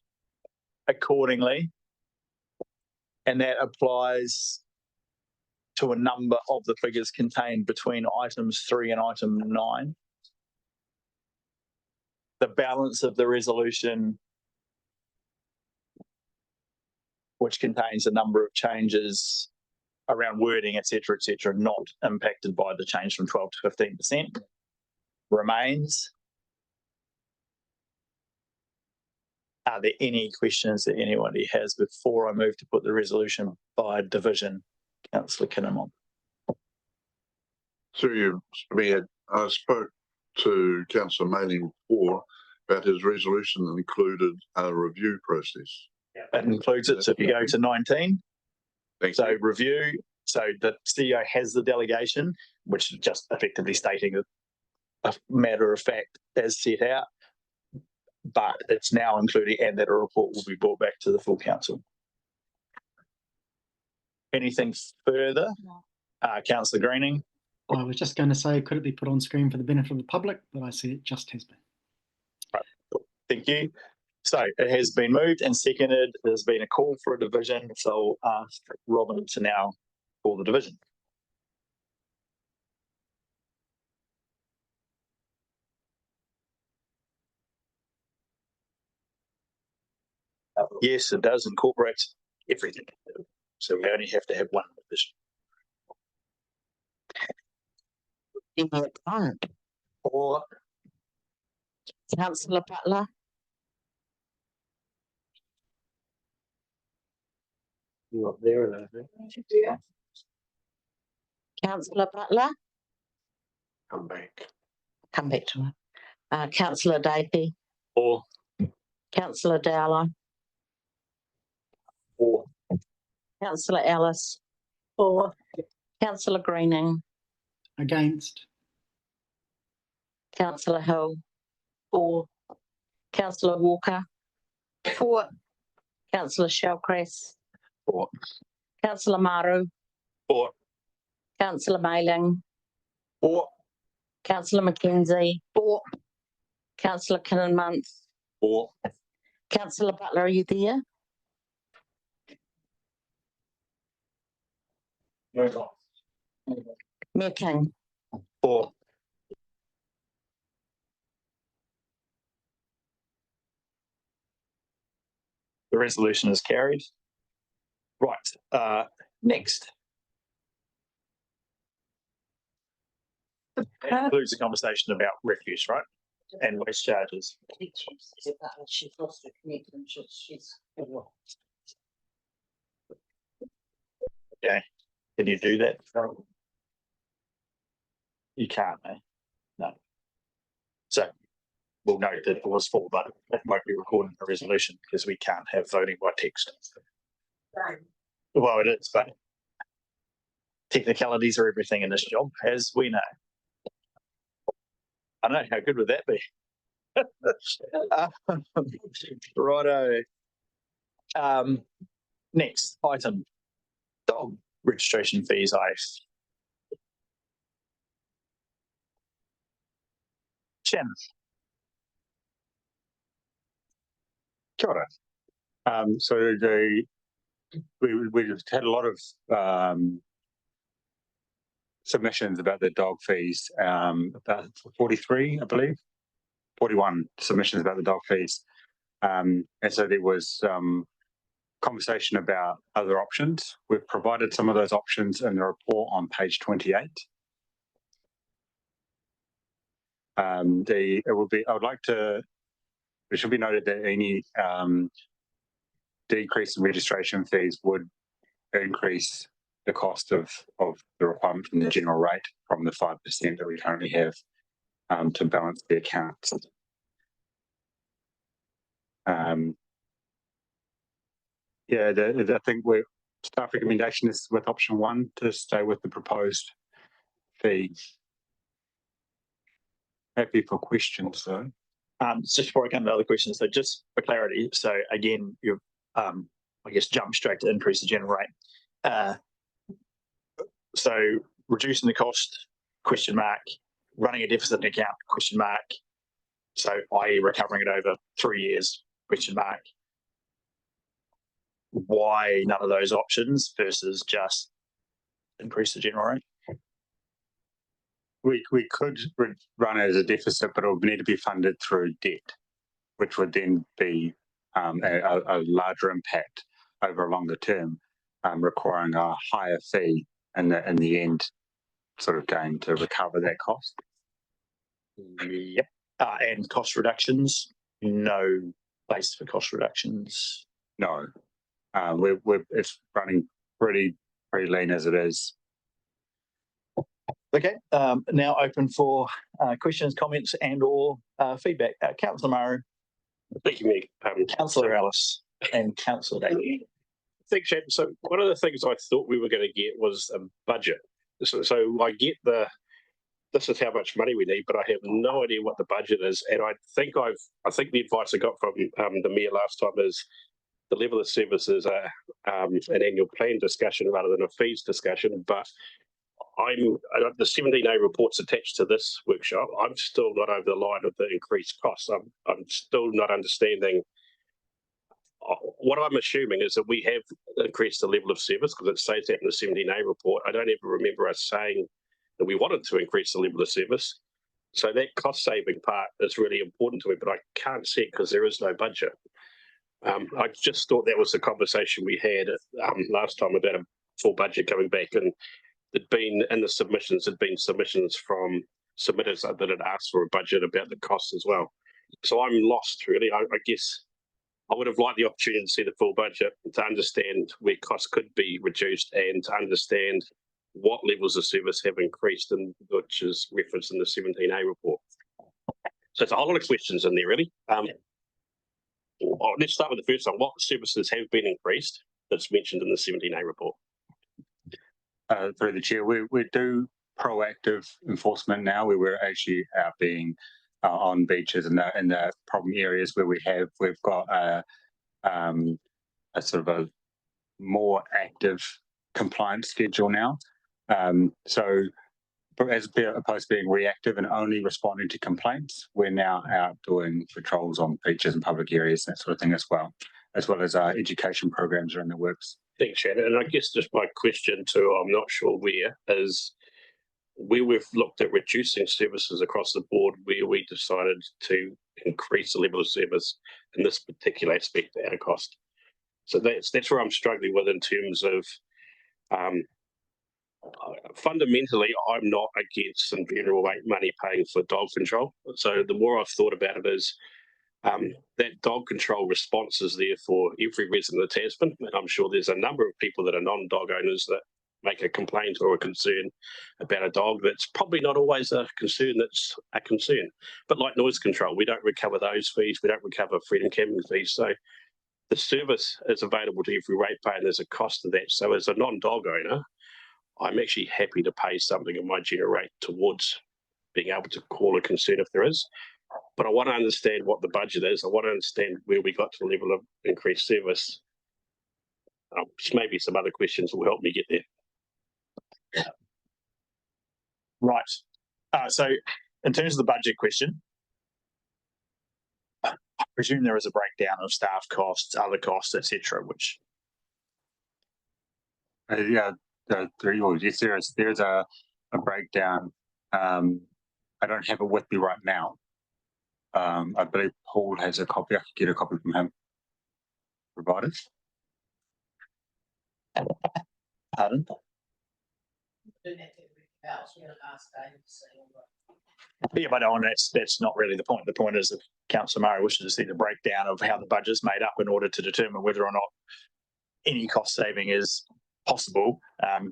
accordingly, and that applies to a number of the figures contained between items 3 and item 9. The balance of the resolution, which contains a number of changes around wording, etc., not impacted by the change from 12 to 15%, remains. Are there any questions that anybody has before I move to put the resolution by division? Councillor Kinamon. Through you, Mayor, I spoke to Councillor Manning before about his resolution that included a review process. That includes it. So if you go to 19, so review. So the CEO has the delegation, which is just effectively stating a matter of fact as set out, but it's now including, and that a report will be brought back to the full council. Anything further? Councillor Greening. I was just going to say, could it be put on screen for the benefit of the public? But I see it just has been. Right. Thank you. So it has been moved and seconded. There's been a call for a division. So I'll ask Robin to now call the division. Yes, it does incorporate everything. So we only have to have one division. Or Councillor Butler. You're up there, I think. Councillor Butler. Come back. Come back to her. Councillor Davey. Or Councillor Dowler. or Councillor Ellis. Or Councillor Greening. Against. Councillor Hill. For. Councillor Walker. For. Councillor Shellcrest. For. Councillor Maru. For. Councillor Mailing. For. Councillor McKenzie. For. Councillor Kinnaman. For. Councillor Butler, are you there? Mayor King. For. The resolution is carried. Right. Next. That includes a conversation about refuse, right? And waste charges. She's lost her connection. She's. Okay. Can you do that? You can't, eh? No. So we'll note that it was full, but it won't be recorded in the resolution because we can't have voting by text. Well, it is, but technicalities are everything in this job, as we know. I know, how good would that be? Righto. Next item, dog registration fees. Shannon. Kia ora. So we've had a lot of submissions about the dog fees, about 43, I believe, 41 submissions about the dog fees. And so there was conversation about other options. We've provided some of those options in the report on page 28. I it should be noted that any decrease in registration fees would increase the cost of the requirement from the general rate from the 5% that we currently have to balance the accounts. I think staff recommendation is with option 1 to stay with the proposed fee. Happy for questions though. Just before I come to other questions, so just for clarity, so again, you've I guess jump straight to increase the general rate. So reducing the cost, question mark, running a deficit account, question mark. So i.e. recovering it over 3 years, question mark. Why none of those options versus just increase the general rate? We could run it as a deficit, but it would need to be funded through debt, which would then be a larger impact over a longer term, requiring a higher fee in the end, sort of going to recover that cost. Yep. And cost reductions, no place for cost reductions. No, it's running pretty lean as it is. Okay, now open for questions, comments, and/or feedback. Councillor Maru. Thank you, Meg. Councillor Ellis and Councillor Daly. Thanks, Chad. So one of the things I thought we were going to get was a budget. So I get this is how much money we need, but I have no idea what the budget is. And I think the advice I got from the Mayor last time is the level of service is an annual plan discussion rather than a fees discussion. But the 17A report's attached to this workshop. I'm still not over the line of the increased costs. I'm still not understanding. What I'm assuming is that we have increased the level of service because it says that in the 17A report. I don't ever remember us saying that we wanted to increase the level of service. So that cost saving part is really important to me, but I can't see it because there is no budget. I just thought that was the conversation we had last time about a full budget coming back, and there'd been in the submissions, submissions from submitters that had asked for a budget about the costs as well. So I'm lost really. I guess I would have liked the opportunity to see the full budget to understand where costs could be reduced and to understand what levels of service have increased, and which is referenced in the 17A report. So it's a whole lot of questions in there, really. Let's start with the first one. What services have been increased that's mentioned in the 17A report? Through the chair, we do proactive enforcement now. We're actually out being on beaches and in the problem areas where we've got a sort of a more active compliance schedule now. So as opposed to being reactive and only responding to complaints, we're now out doing patrols on beaches and public areas, that sort of thing as well as our education programs are in the works. Thanks, Shannon. And I guess just my question too, I'm not sure where we've looked at reducing services across the board, where we decided to increase the level of service in this particular aspect at a cost. So that's where I'm struggling with in terms of fundamentally, I'm not against some general money paying for dog control. So the more I've thought about it is that dog control response is there for every resident of Tasman. And I'm sure there's a number of people that are non-dog owners that make a complaint or a concern about a dog that's probably not always a concern that's a concern. But like noise control, we don't recover those fees. We don't recover freedom camping fees. So the service is available to every ratepayer and there's a cost to that. So as a non-dog owner, I'm actually happy to pay something in my general rate towards being able to call a concern if there is. But I want to understand what the budget is. I want to understand where we got to the level of increased service. Maybe some other questions will help me get there. Right. So in terms of the budget question, I presume there is a breakdown of staff costs, other costs, etc. Which yes, there's a a breakdown. I don't have it with me right now. I believe Paul has a copy. I could get a copy from him. Provided. Pardon? Yeah, but on that's not really the point. The point is that Councillor Murray wishes to see the breakdown of how the budget's made up in order to determine whether or not any cost saving is possible,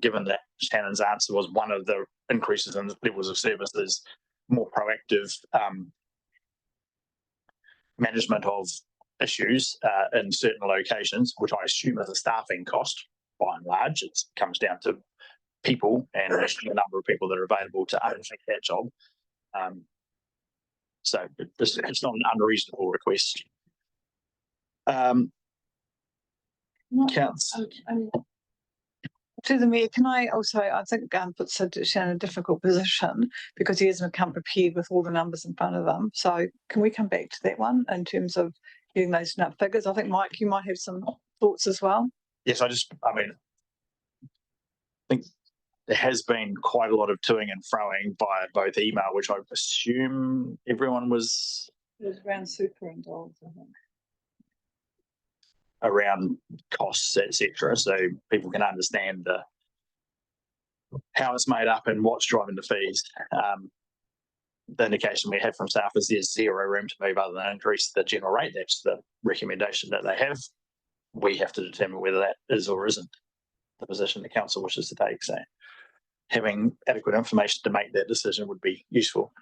given that Shannon's answer was one of the increases in the levels of services, more proactive management of issues in certain locations, which I assume is a staffing cost by and large. It comes down to people and the number of people that are available to undertake that job. So it's not an unreasonable request. Counts. To the Mayor, can I also, I think, put Sid in a difficult position because he hasn't come prepared with all the numbers in front of them. So can we come back to that one in terms of getting those figures? I think, Mike, you might have some thoughts as well. Yes, I think there has been quite a lot of toing and froing via both email, which I assume everyone was. It was around super and dogs, I think. Around costs, etc., so people can understand how it's made up and what's driving the fees. The indication we have from staff is there's zero room to move other than increase the general rate. That's the recommendation that they have. We have to determine whether that is or isn't the position the council wishes to take. So having adequate information to make that decision would be useful.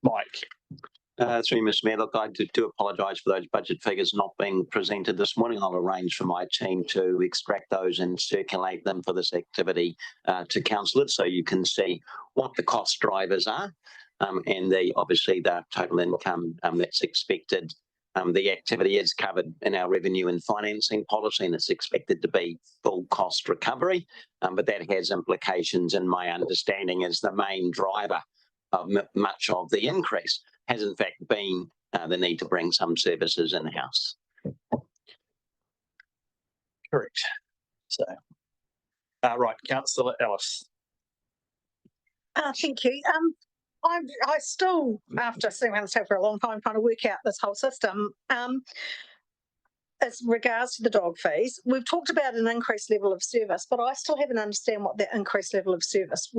Mike. Through Mr. Mayor, look, I do apologise for those budget figures not being presented this morning. I'll arrange for my team to extract those and circulate them for this activity to councillors, so you can see what the cost drivers are and obviously the total income that's expected. The activity is covered in our revenue and financing policy, and it's expected to be full cost recovery, but that has implications, in my understanding, as the main driver of much of the increase has in fact been the need to bring some services in-house. Correct. So, right, Councillor Ellis. Thank you. I still, after sitting around the table for a long time, trying to work out this whole system. As regards to the dog fees, we've talked about an increased level of service, but I still haven't understand what that increased level of service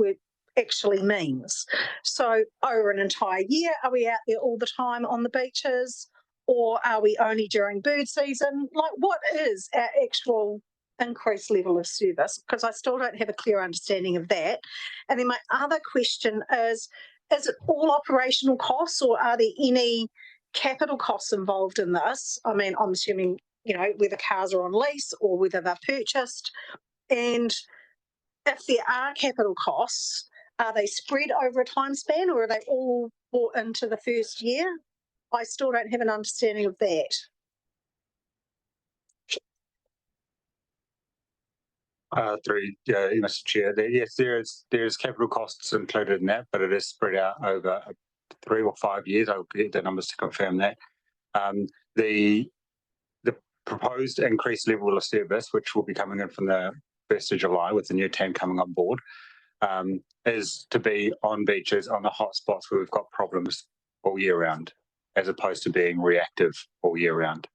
actually means. So over an entire year, are we out there all the time on the beaches, or are we only during bird season? Like, what is our actual increased level of service? Because I still don't have a clear understanding of that. And then my other question is it all operational costs, or are there any capital costs involved in this? I mean, I'm assuming, whether cars are on lease or whether they're purchased. And if there are capital costs, are they spread over a time span, or are they all brought into the first year? I still don't have an understanding of that. Mr. Chair, yes, there's capital costs included in that, but it is spread out over 3 or 5 years. I'll get the numbers to confirm that. The proposed increased level of service, which will be coming in from the 1st of July with the new team coming on board, is to be on beaches on the hot spots where we've got problems all year round, as opposed to being reactive all year round.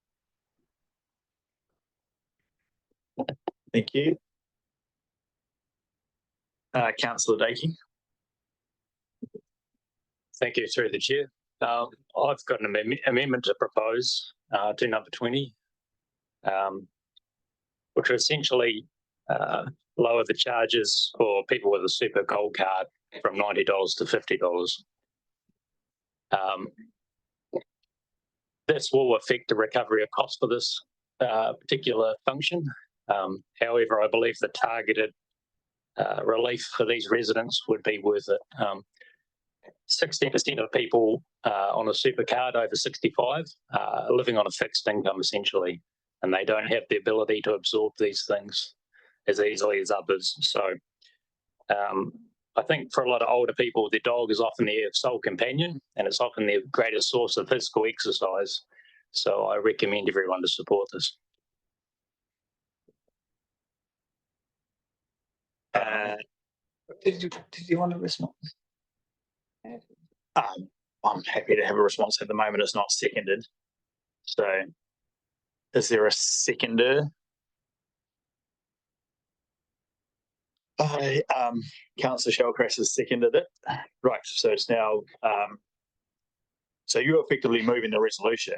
Thank you. Councillor Dakey. Thank you, through the chair. I've got an amendment to propose to number 20, which will essentially lower the charges for people with a super gold card from $90 to $50. This will affect the recovery of costs for this particular function. However, I believe the targeted relief for these residents would be worth it. 60% of people on a super card over 65 are living on a fixed income essentially, and they don't have the ability to absorb these things as easily as others. So I think for a lot of older people, their dog is often their sole companion, and it's often their greatest source of physical exercise. So I recommend everyone to support this. Did you want to respond? I'm happy to have a response. At the moment, it's not seconded. So is there a seconder? Councillor Shellcrass has seconded it. Right, so it's now, so you're effectively moving the resolution.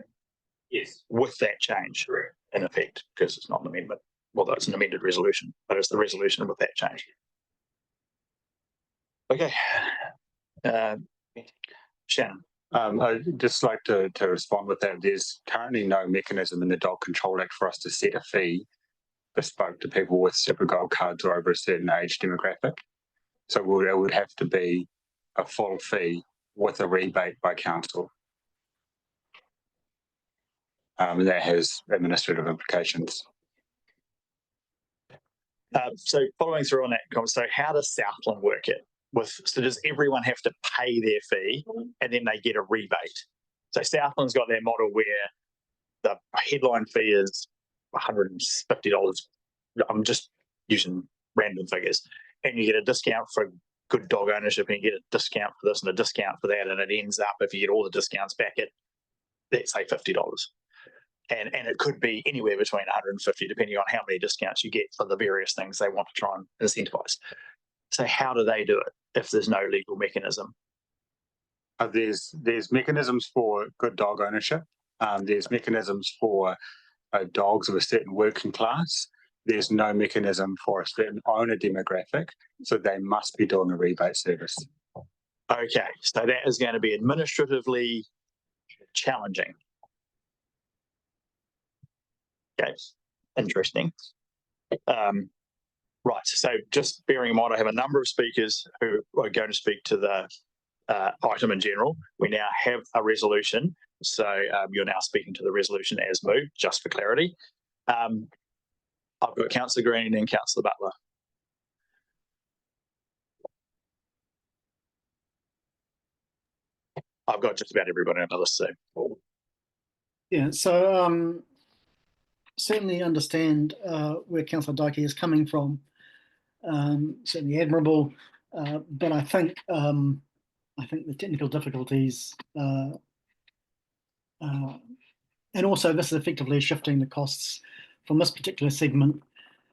Yes. With that change in effect, because it's not an amendment. Well, that's an amended resolution, but it's the resolution with that change. Okay. Shannon. I'd just like to respond with that. There's currently no mechanism in the Dog Control Act for us to set a fee bespoke to people with Super Gold cards or over a certain age demographic. So it would have to be a full fee with a rebate by council. That has administrative implications. So following through on that, so how does Southland work it? So does everyone have to pay their fee and then they get a rebate? So Southland's got their model where the headline fee is $150. I'm just using random figures, and you get a discount for good dog ownership, and you get a discount for this and a discount for that, and it ends up, if you get all the discounts back, at let's say $50. And it could be anywhere between 150, depending on how many discounts you get for the various things they want to try and incentivize. So how do they do it if there's no legal mechanism? There's mechanisms for good dog ownership. There's mechanisms for dogs of a certain working class. There's no mechanism for a certain owner demographic, so they must be doing a rebate service. Okay, so that is going to be administratively challenging. Okay, interesting. Right, so just bearing in mind, I have a number of speakers who are going to speak to the item in general. We now have a resolution, so you're now speaking to the resolution as moved, just for clarity. I've got Councillor Green and Councillor Butler. I've got just about everybody on the list, so. Yeah, so certainly understand where Councillor Dykey is coming from. Certainly admirable, but I think the technical difficulties and also this is effectively shifting the costs from this particular segment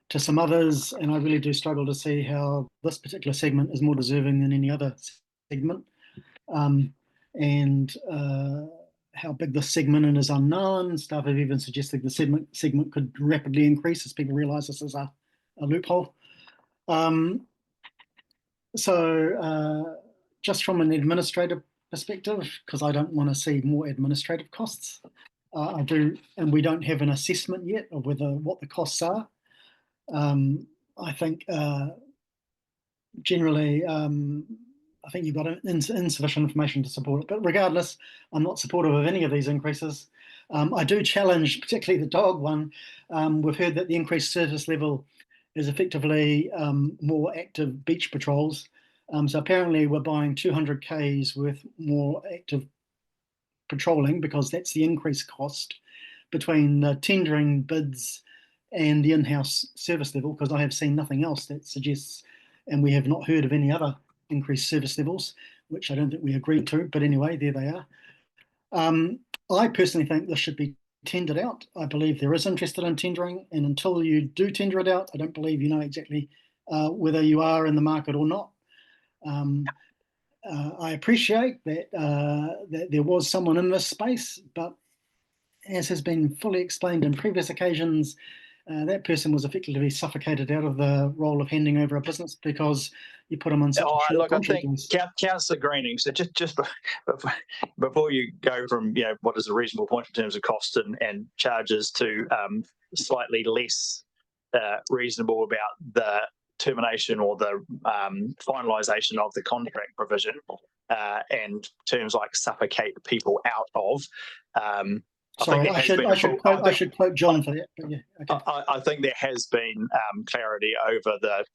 to some others, and I really do struggle to see how this particular segment is more deserving than any other segment, and how big this segment is unknown. Staff have even suggested the segment could rapidly increase as people realise this is a loophole. So just from an administrative perspective, because I don't want to see more administrative costs, I do, and we don't have an assessment yet of what the costs are. I think generally, I think you've got insufficient information to support it. But regardless, I'm not supportive of any of these increases. I do challenge, particularly the dog one. We've heard that the increased service level is effectively more active beach patrols. So apparently we're buying 200 Ks with more active patrolling, because that's the increased cost between the tendering bids and the in-house service level, because I have seen nothing else that suggests, and we have not heard of any other increased service levels, which I don't think we agreed to, but anyway, there they are. I personally think this should be tendered out. I believe there is interest in tendering, and until you do tender it out, I don't believe you know exactly whether you are in the market or not. I appreciate that, that there was someone in this space, but as has been fully explained in previous occasions, that person was effectively suffocated out of the role of handing over a business because you put them on such a short contract. I think Councillor Greening, so just before you go from what is a reasonable point in terms of cost and charges to slightly less reasonable about the termination or the finalisation of the contract provision and terms like suffocate people out of. Sorry, I should quote John for that. But yeah, okay. I think there has been clarity over the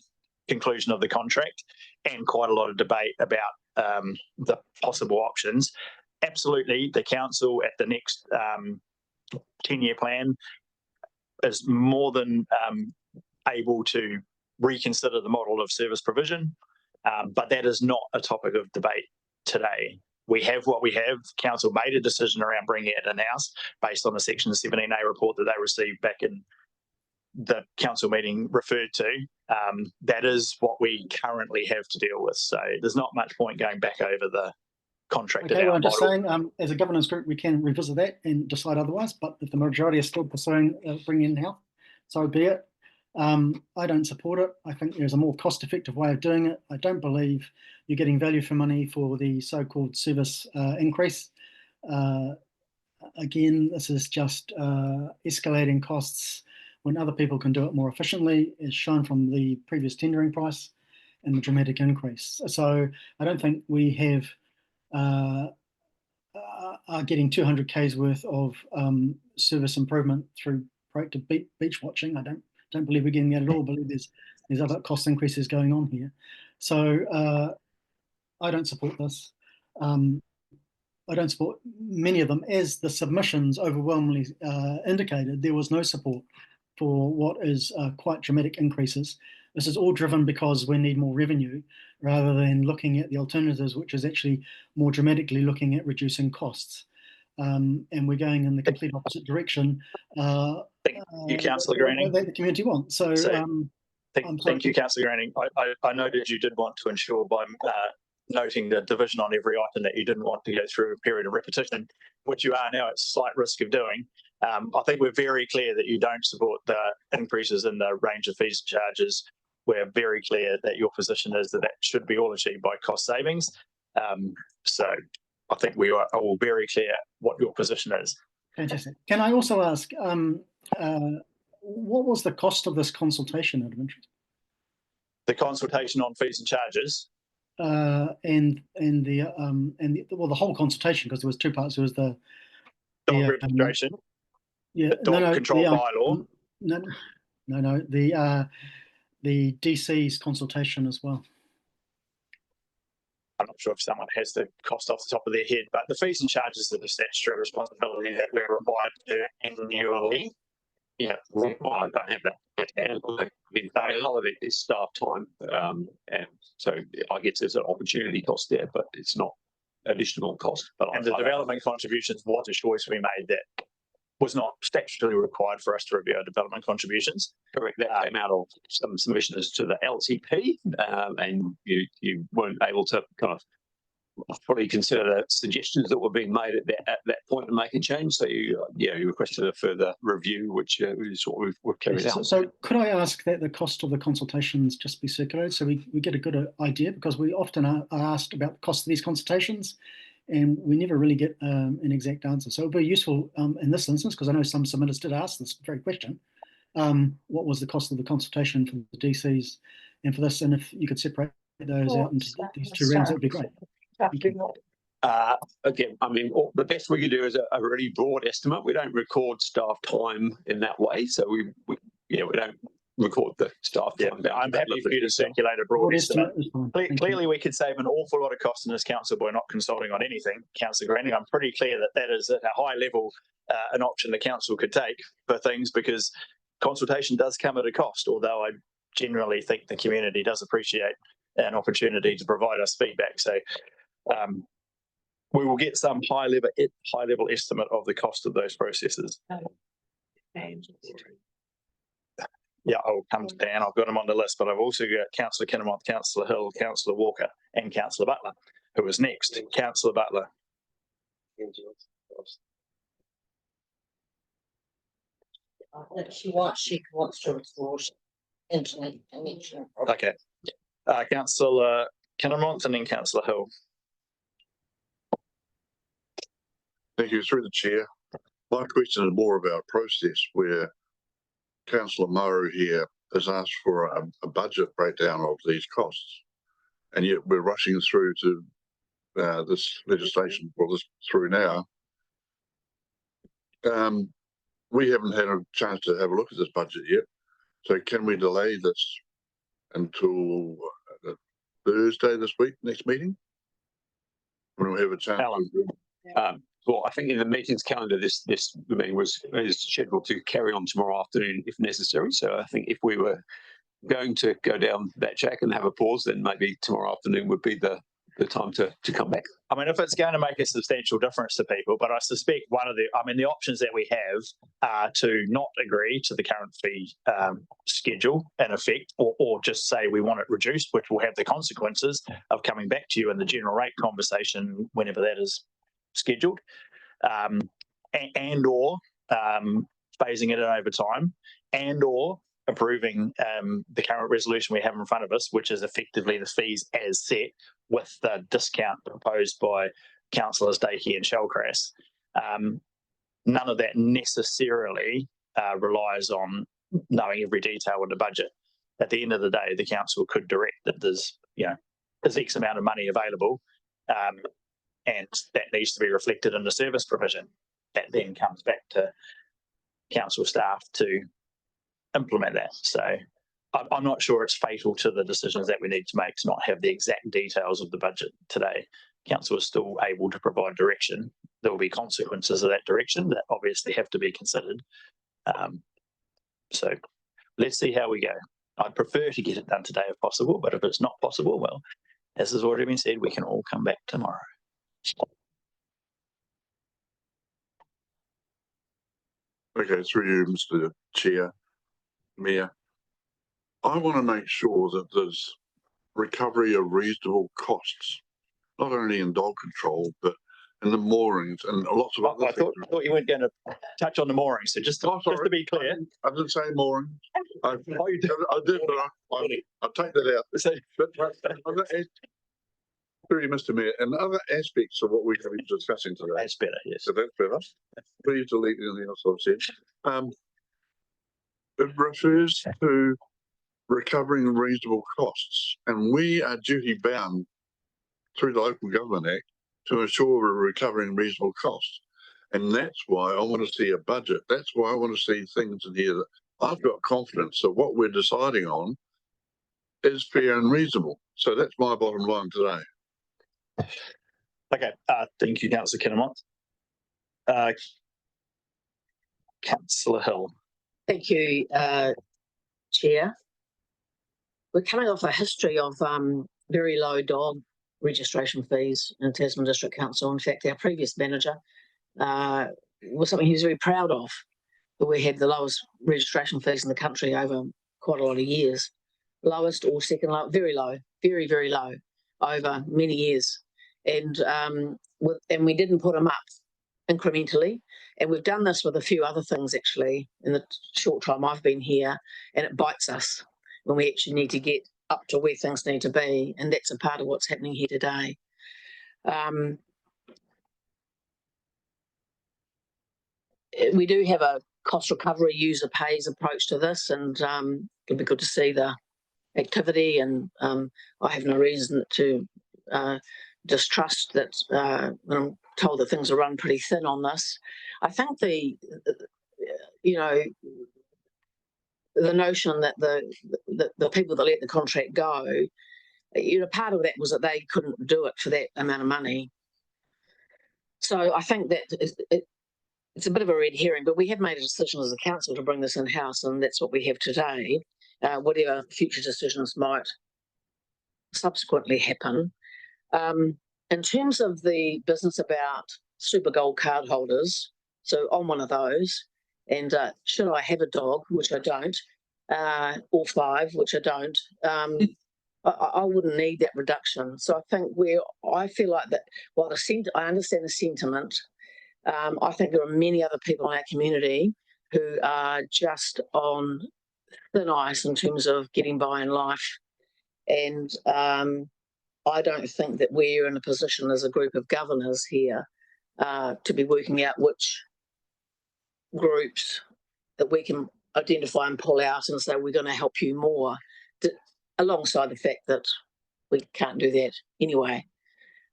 conclusion of the contract and quite a lot of debate about the possible options. Absolutely, the council at the next 10-year plan is more than able to reconsider the model of service provision But that is not a topic of debate today. We have what we have. Council made a decision around bringing it in-house based on the Section 17A report that they received back in the council meeting referred to. That is what we currently have to deal with. So there's not much point going back over the contracted Okay, well, out I'm just model. saying, as a governance group, we can revisit that and decide otherwise, but if the majority is still pursuing bringing in-house, so be it. I don't support it. I think there's a more cost-effective way of doing it. I don't believe you're getting value for money for the so-called service increase. Again, this is just escalating costs when other people can do it more efficiently, as shown from the previous tendering price and the dramatic increase. So I don't think we have are getting 200 Ks worth of service improvement through proactive beach watching. I don't believe we're getting that at all. I believe there's other cost increases going on here. So I don't support this. I don't support many of them. As the submissions overwhelmingly indicated, there was no support for what is quite dramatic increases. This is all driven because we need more revenue rather than looking at the alternatives, which is actually more dramatically looking at reducing costs. And we're going in the complete opposite direction. Thank you, Councillor Greening. That the community wants. So thank you, Councillor Greening. I noted you did want to ensure by noting the division on every item that you didn't want to go through a period of repetition, which you are now at slight risk of doing. I think we're very clear that you don't support the increases in the range of fees and charges. We're very clear that your position is that should be all achieved by cost savings. So I think we are all very clear what your position is. Fantastic. Can I also ask, what was the cost of this consultation out of interest? The consultation on fees and charges? And the whole consultation, because there was two parts. There was the dog registration, the dog control bylaw. No, the DC's consultation as well. I'm not sure if someone has the cost off the top of their head, but the fees and charges are the statutory responsibility that we're required to do annually. Yeah, well, I don't have that. And I mean, a lot of it is staff time, and so I guess there's an opportunity cost there, but it's not additional cost. And the development contributions was a choice we made that was not statutorily required for us to review our development contributions. Correct. That came out of some submissions to the LCP, and you weren't able to kind of probably consider the suggestions that were being made at that point and make a change. So you requested a further review, which is what we've carried out. So could I ask that the cost of the consultations just be circulated so we get a good idea, because we often are asked about the cost of these consultations and we never really get an exact answer. So it'd be useful in this instance, because I know some submitters did ask this very question. What was the cost of the consultation for the DCs and for this? And if you could separate those out into these two rounds, that'd be great. Again, I mean, the best we can do is a really broad estimate. We don't record staff time in that way, so we don't record the staff time. I'm happy for you to circulate a broad estimate. Clearly, we could save an awful lot of cost in this council by not consulting on anything, Councillor Greening. I'm pretty clear that is at a high level an option the council could take for things, because consultation does come at a cost, although I generally think the community does appreciate an opportunity to provide us feedback. So we will get some high level estimate of the cost of those processes. Yeah, I'll come to Dan. I've got them on the list, but I've also got Councillor Kinnamoth, Councillor Hill, Councillor Walker, and Councillor Butler, who is next. Councillor Butler. She wants to explore internet connection. Okay. Councillor Kinnamoth and then Councillor Hill. Thank you. Through the chair. My question is more about a process where Councillor Mauro here has asked for a budget breakdown of these costs, and yet we're rushing through to this legislation, well, this through now. We haven't had a chance to have a look at this budget yet, so can we delay this until Thursday this week, next meeting, when we have a chance? Well, I think in the meetings calendar, this meeting is scheduled to carry on tomorrow afternoon if necessary. So I think if we were going to go down that track and have a pause, then maybe tomorrow afternoon would be the time to come back. I mean, if it's going to make a substantial difference to people, but I suspect the options that we have are to not agree to the current fee schedule in effect, or just say we want it reduced, which will have the consequences of coming back to you in the general rate conversation whenever that is scheduled, and or phasing it in over time, and or approving the current resolution we have in front of us, which is effectively the fees as set with the discount proposed by councillors Dakey and Shellcrass. None of that necessarily relies on knowing every detail in the budget. At the end of the day, the council could direct that there's X amount of money available, and that needs to be reflected in the service provision. That then comes back to council staff to implement that. So I'm not sure it's fatal to the decisions that we need to make to not have the exact details of the budget today. Council is still able to provide direction. There will be consequences of that direction that obviously have to be considered. So let's see how we go. I'd prefer to get it done today if possible, but if it's not possible, well, as has already been said, we can all come back tomorrow. Okay, through you, Mr. Chair, Mayor. I want to make sure that there's recovery of reasonable costs, not only in dog control, but in the moorings and lots of other things. I thought you weren't going to touch on the moorings. So just to be clear. I didn't say moorings. I did, but I'll take that out. But through you, Mr. Mayor, and other aspects of what we're going to be discussing today. That's better, yes. So that's better. Please delete anything else I've said. It refers to recovering reasonable costs, and we are duty bound through the Local Government Act to ensure we're recovering reasonable costs. And that's why I want to see a budget. That's why I want to see things in here that I've got confidence that what we're deciding on is fair and reasonable. So that's my bottom line today. Okay, thank you, Councillor Kinnemont. Councillor Hill. Thank you, Chair. We're coming off a history of very low dog registration fees in Tasman District Council. In fact, our previous manager was something he was very proud of, that we had the lowest registration fees in the country over quite a lot of years. Lowest or second low, very low, very, very low over many years. And we didn't put them up incrementally. And we've done this with a few other things actually in the short time I've been here, and it bites us when we actually need to get up to where things need to be. And that's a part of what's happening here today. We do have a cost recovery user pays approach to this, and it'll be good to see the activity, and I have no reason to distrust that when I'm told that things are run pretty thin on this. I think the notion that the people that let the contract go, part of that was that they couldn't do it for that amount of money. So I think that it's a bit of a red herring, but we have made a decision as a council to bring this in-house, and that's what we have today. Whatever future decisions might subsequently happen. In terms of the business about super gold card holders, so I'm one of those, and should I have a dog, which I don't, or 5, which I don't, I wouldn't need that reduction. So I think I feel like that, while I understand the sentiment, I think there are many other people in our community who are just on thin ice in terms of getting by in life. And I don't think that we're in a position as a group of governors here to be working out which groups that we can identify and pull out and say we're going to help you more, alongside the fact that we can't do that anyway,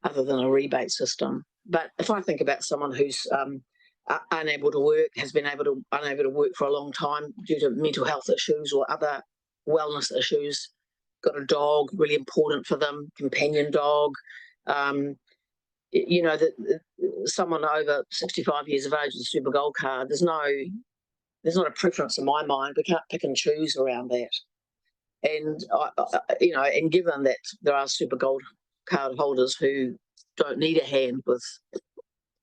other than a rebate system. But if I think about someone who's unable to work, has been unable to work for a long time due to mental health issues or other wellness issues, got a dog, really important for them, companion dog, someone over 65 years of age with a super gold card, there's not a preference in my mind. We can't pick and choose around that. And you know, and given that there are super gold card holders who don't need a hand with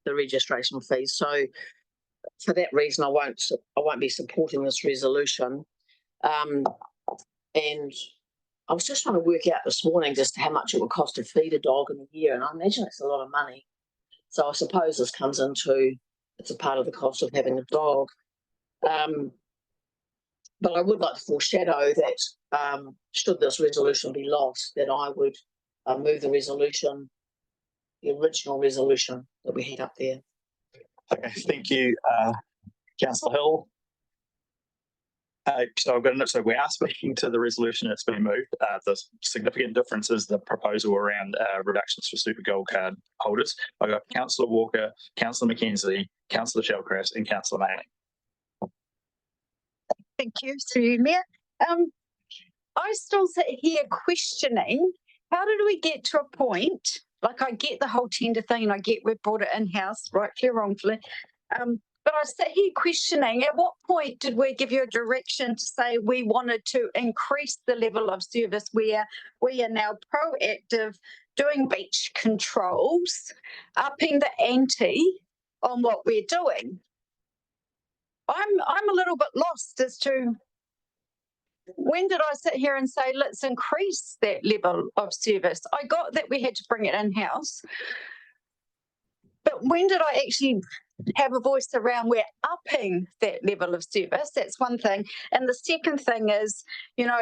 the registration fees, so for that reason, I won't be supporting this resolution. And I was just trying to work out this morning just how much it would cost to feed a dog in a year, and I imagine it's a lot of money. So I suppose this comes into, it's a part of the cost of having a dog. But I would like to foreshadow that should this resolution be lost, that I would move the resolution, the original resolution that we had up there. Okay, thank you, Councillor Hill. So we are speaking to the resolution that's been moved. The significant difference is the proposal around reductions for super gold card holders. I've got Councillor Walker, Councillor Mackenzie, Councillor Shellcraft, and Councillor Manning. Thank you, through you, Mayor. I still sit here questioning, how did we get to a point, like I get the whole tender thing and I get we brought it in-house, rightfully or wrongfully, but I sit here questioning, at what point did we give you a direction to say we wanted to increase the level of service where we are now proactive, doing beach controls, upping the ante on what we're doing? I'm a little bit lost as to when did I sit here and say, let's increase that level of service? I got that we had to bring it in-house, but when did I actually have a voice around we're upping that level of service? That's one thing. And the second thing is, you know,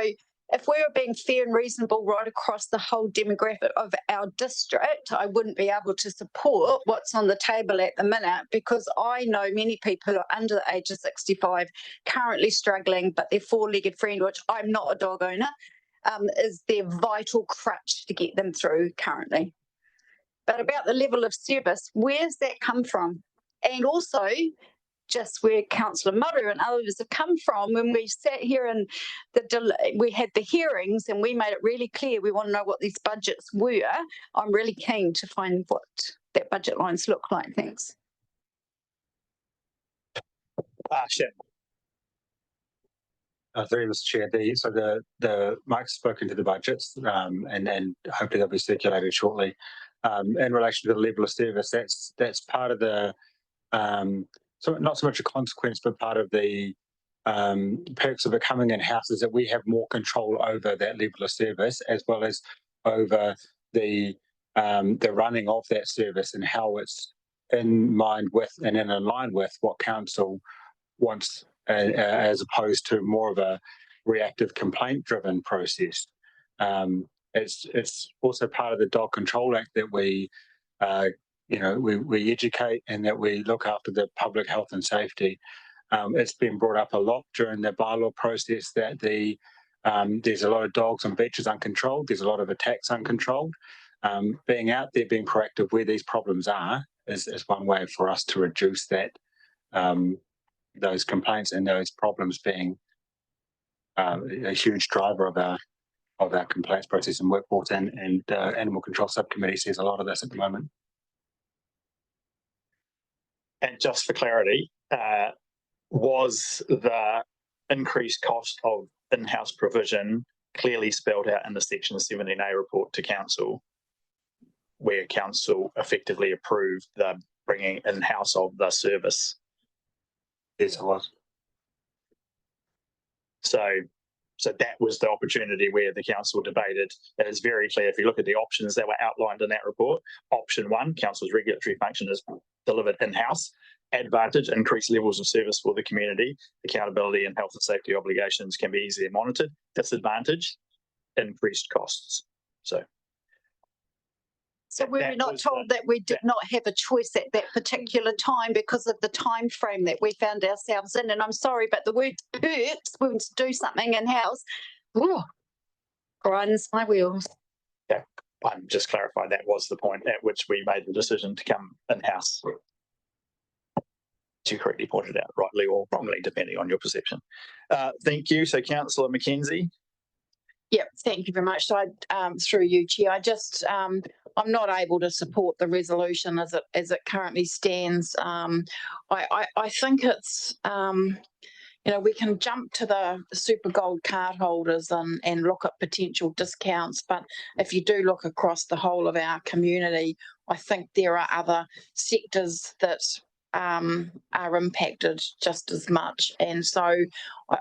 if we were being fair and reasonable right across the whole demographic of our district, I wouldn't be able to support what's on the table at the minute, because I know many people who are under the age of 65 currently struggling, but their four-legged friend, which I'm not a dog owner, is their vital crutch to get them through currently. But about the level of service, where's that come from? And also, just where Councillor Murray and others have come from, when we sat here and we had the hearings and we made it really clear we want to know what these budgets were. I'm really keen to find what that budget lines look like. Thanks. Sure. Through Mr. Chair, the Mike's spoken to the budgets, and hopefully they'll be circulated shortly. In relation to the level of service, that's part of the so not so much a consequence, but part of the perks of it coming in-house is that we have more control over that level of service, as well as over the running of that service and how it's in mind with and in line with what council wants, as opposed to more of a reactive complaint-driven process. It's also part of the Dog Control Act that we educate and that we look after the public health and safety. It's been brought up a lot during the bylaw process that there's a lot of dogs on beaches uncontrolled. There's a lot of attacks uncontrolled. Being out there, being proactive where these problems are is one way for us to reduce that those complaints and those problems being a huge driver of our complaints process and work brought in. And Animal Control Subcommittee sees a lot of this at the moment. And just for clarity, was the increased cost of in-house provision clearly spelled out in the Section 17A report to Council, where Council effectively approved the bringing in-house of the service? Yes, it was. So that was the opportunity where the Council debated. It is very clear, if you look at the options that were outlined in that report, option 1, Council's regulatory function is delivered in-house. Advantage, increased levels of service for the community. Accountability and health and safety obligations can be easily monitored. Disadvantage, increased costs. So we were not told that we did not have a choice at that particular time because of the time frame that we found ourselves in. And I'm sorry, but the word hurts when to do something in-house. Grinds my wheels. Yeah, I'm just clarifying that was the point at which we made the decision to come in-house. As you correctly pointed out, rightly or wrongly, depending on your perception. Thank you. So Councillor Mackenzie. Yep, thank you very much. So through you, Chair, I'm not able to support the resolution as it currently stands. I think it's we can jump to the super gold card holders and look at potential discounts, but if you do look across the whole of our community, I think there are other sectors that are impacted just as much. And so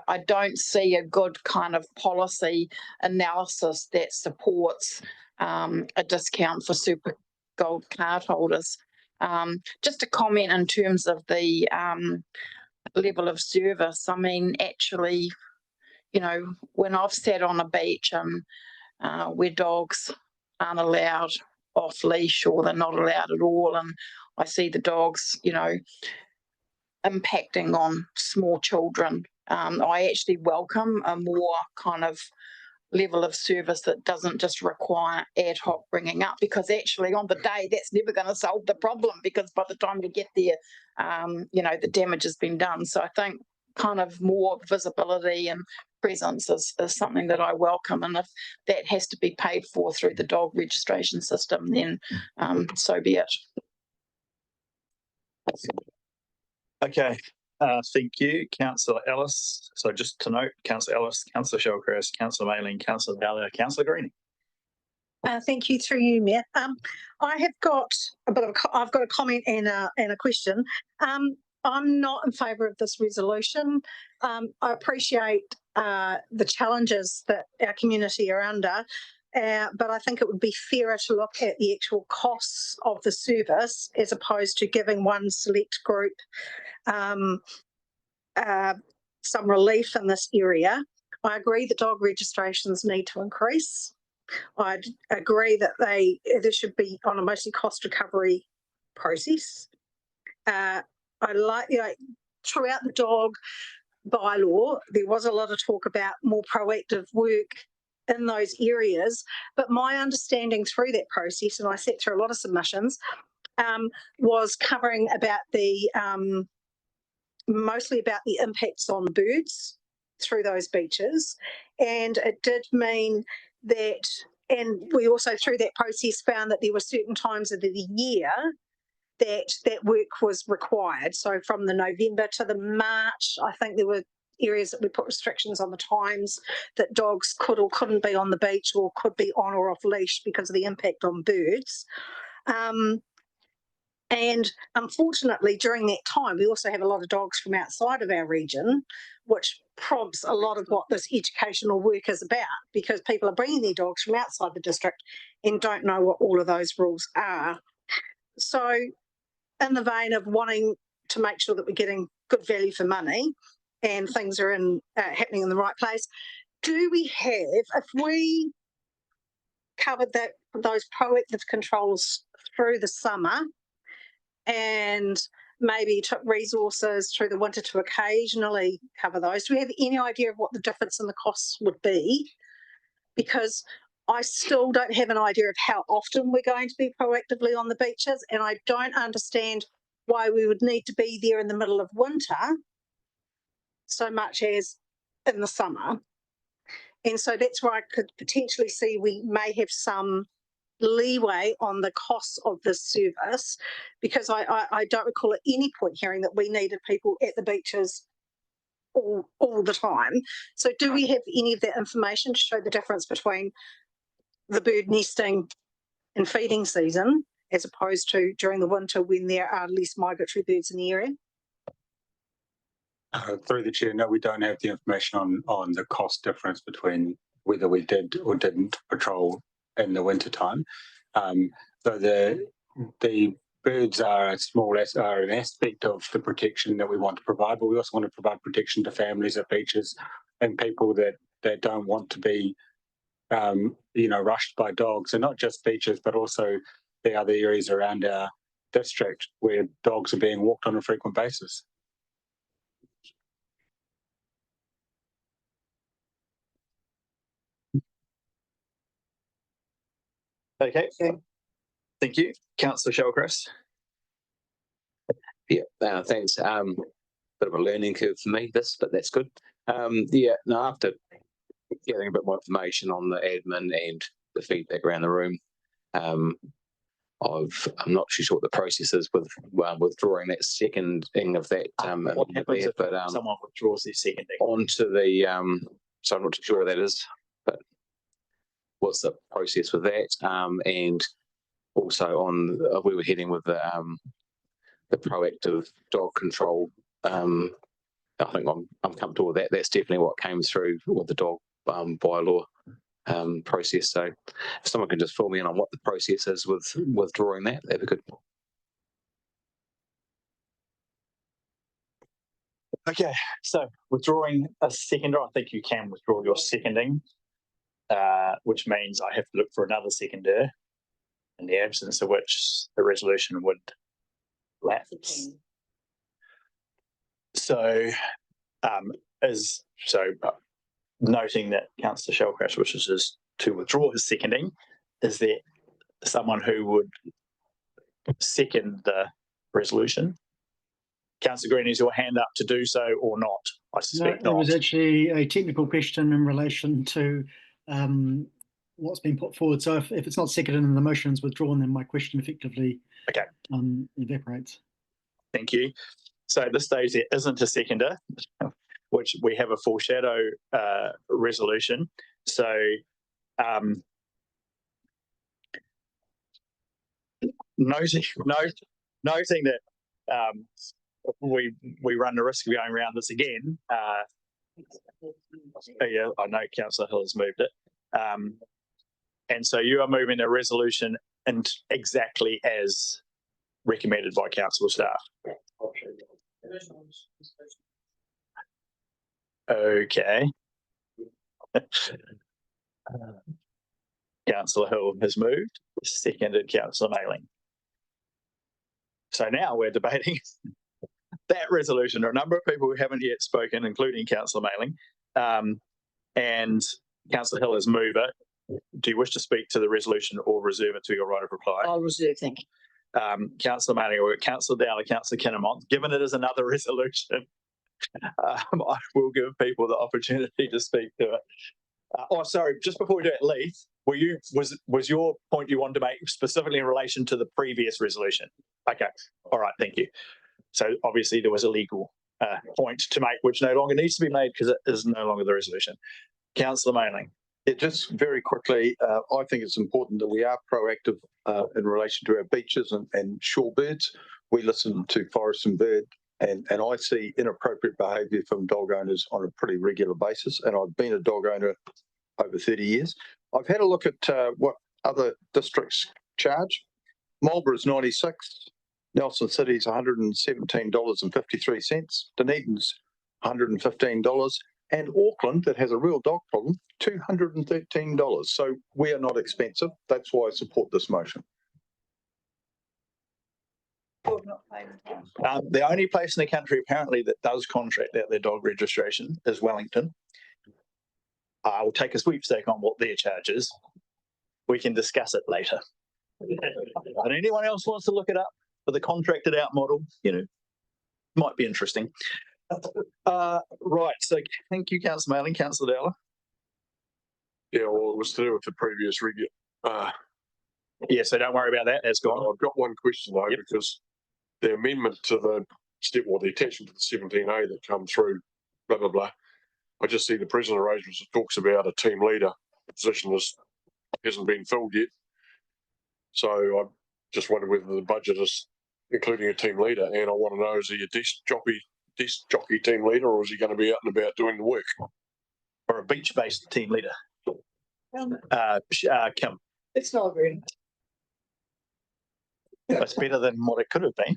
I don't see a good kind of policy analysis that supports a discount for super gold card holders. Just a comment in terms of the level of service. I mean, actually, when I've sat on a beach and where dogs aren't allowed off leash or they're not allowed at all, and I see the dogs, impacting on small children, I actually welcome a more kind of level of service that doesn't just require ad hoc bringing up, because actually on the day that's never going to solve the problem, because by the time you get there, the damage has been done. So I think kind of more visibility and presence is something that I welcome, and if that has to be paid for through the dog registration system, then so be it. Okay, thank you, Councillor Ellis. So just to note, Councillor Ellis, Councillor Shellcrest, Councillor Mayling, Councillor Dahlia, Councillor Greening. Thank you, through you, Mayor. I've got a comment and a question. I'm not in favour of this resolution. I appreciate the challenges that our community are under, but I think it would be fairer to look at the actual costs of the service as opposed to giving one select group some relief in this area. I agree that dog registrations need to increase. I agree that there should be on a mostly cost recovery process. I like, throughout the dog bylaw, there was a lot of talk about more proactive work in those areas, but my understanding through that process, and I sat through a lot of submissions, was covering about mostly about the impacts on birds through those beaches. And it did mean that, and we also through that process found that there were certain times of the year that work was required. So from the November to the March, I think there were areas that we put restrictions on the times that dogs could or couldn't be on the beach, or could be on or off leash because of the impact on birds. And unfortunately, during that time, we also have a lot of dogs from outside of our region, which prompts a lot of what this educational work is about, because people are bringing their dogs from outside the district and don't know what all of those rules are. So in the vein of wanting to make sure that we're getting good value for money and things are happening in the right place, do we have, if we covered those proactive controls through the summer and maybe took resources through the winter to occasionally cover those, do we have any idea of what the difference in the costs would be? Because I still don't have an idea of how often we're going to be proactively on the beaches, and I don't understand why we would need to be there in the middle of winter so much as in the summer. And so that's where I could potentially see we may have some leeway on the costs of this service, because I don't recall at any point hearing that we needed people at the beaches all the time. So do we have any of that information to show the difference between the bird nesting and feeding season as opposed to during the winter when there are less migratory birds in the area? Through the chair, no, we don't have the information on the cost difference between whether we did or didn't patrol in the winter time. So the birds are an aspect of the protection that we want to provide, but we also want to provide protection to families at beaches and people that don't want to be rushed by dogs, and not just beaches, but also the other areas around our district where dogs are being walked on a frequent basis. Okay, thank you, Councillor Shellcrest. Yeah, thanks. Bit of a learning curve for me, but that's good. After getting a bit more information on the admin and the feedback around the room, I'm not too sure what the process is with withdrawing that seconding of that. What happens if but someone withdraws their seconding? onto the so I'm not too sure what that is, but what's the process with that? And also on we were heading with the proactive dog control. I think I'm comfortable with that. That's definitely what came through with the dog bylaw process. So if someone can just fill me in on what the process is with withdrawing that, that'd be good. Okay, so withdrawing a seconder, I think you can withdraw your seconding, which means I have to look for another seconder, in the absence of which the resolution would lapse. So, noting that Councillor Shellcrash wishes to withdraw his seconding, is there someone who would second the resolution? Councillor Green, is your hand up to do so or not? I suspect No, not. it was actually a technical question in relation to what's been put forward. So if it's not seconded and the motion is withdrawn, then my question effectively evaporates. Thank you. So at this stage, there isn't a seconder, which we have a foreshadow resolution. So noting that we run the risk of going around this again. Yeah, I know Councillor Hill has moved it. And so you are moving a resolution and exactly as recommended by council staff. Okay. Councillor Hill has moved, seconded Councillor Mailing. So now we're debating that resolution. There are a number of people who haven't yet spoken, including Councillor Mailing, and Councillor Hill has moved it. Do you wish to speak to the resolution or reserve it to your right of reply? I'll reserve, thank you. Councillor Mailing, or Councillor Dowler, Councillor Kinnemont, given it is another resolution, I will give people the opportunity to speak to it. Sorry, just before we do it, Leith, was your point you wanted to make specifically in relation to the previous resolution? Okay, all right, thank you. So obviously there was a legal point to make, which no longer needs to be made because it is no longer the resolution. Councillor Mailing. Yeah, just very quickly, I think it's important that we are proactive in relation to our beaches and shorebirds. We listen to Forest and Bird, and I see inappropriate behaviour from dog owners on a pretty regular basis, and I've been a dog owner over 30 years. I've had a look at what other districts charge. Marlborough's 96, Nelson City's $117.53, Dunedin's $115, and Auckland, that has a real dog problem, $213. So we are not expensive. That's why I support this motion. The only place in the country apparently that does contract out their dog registration is Wellington. I will take a sweepstake on what their charge is. We can discuss it later. And anyone else wants to look it up for the contracted out model, might be interesting. Right, so thank you, Councillor Mailing. Councillor Dowler. Yeah, well, it was to do with the previous yeah, so don't worry about that. That's gone. I've got one question though, because the amendment to the attachment to the 17A that come through, blah blah blah. I just see the present arrangements. It talks about a team leader position hasn't been filled yet. So I just wonder whether the budget is including a team leader, and I want to know, is he a disc jockey team leader, or is he going to be out and about doing the work? Or a beach-based team leader? Kim. It's not very. That's better than what it could have been.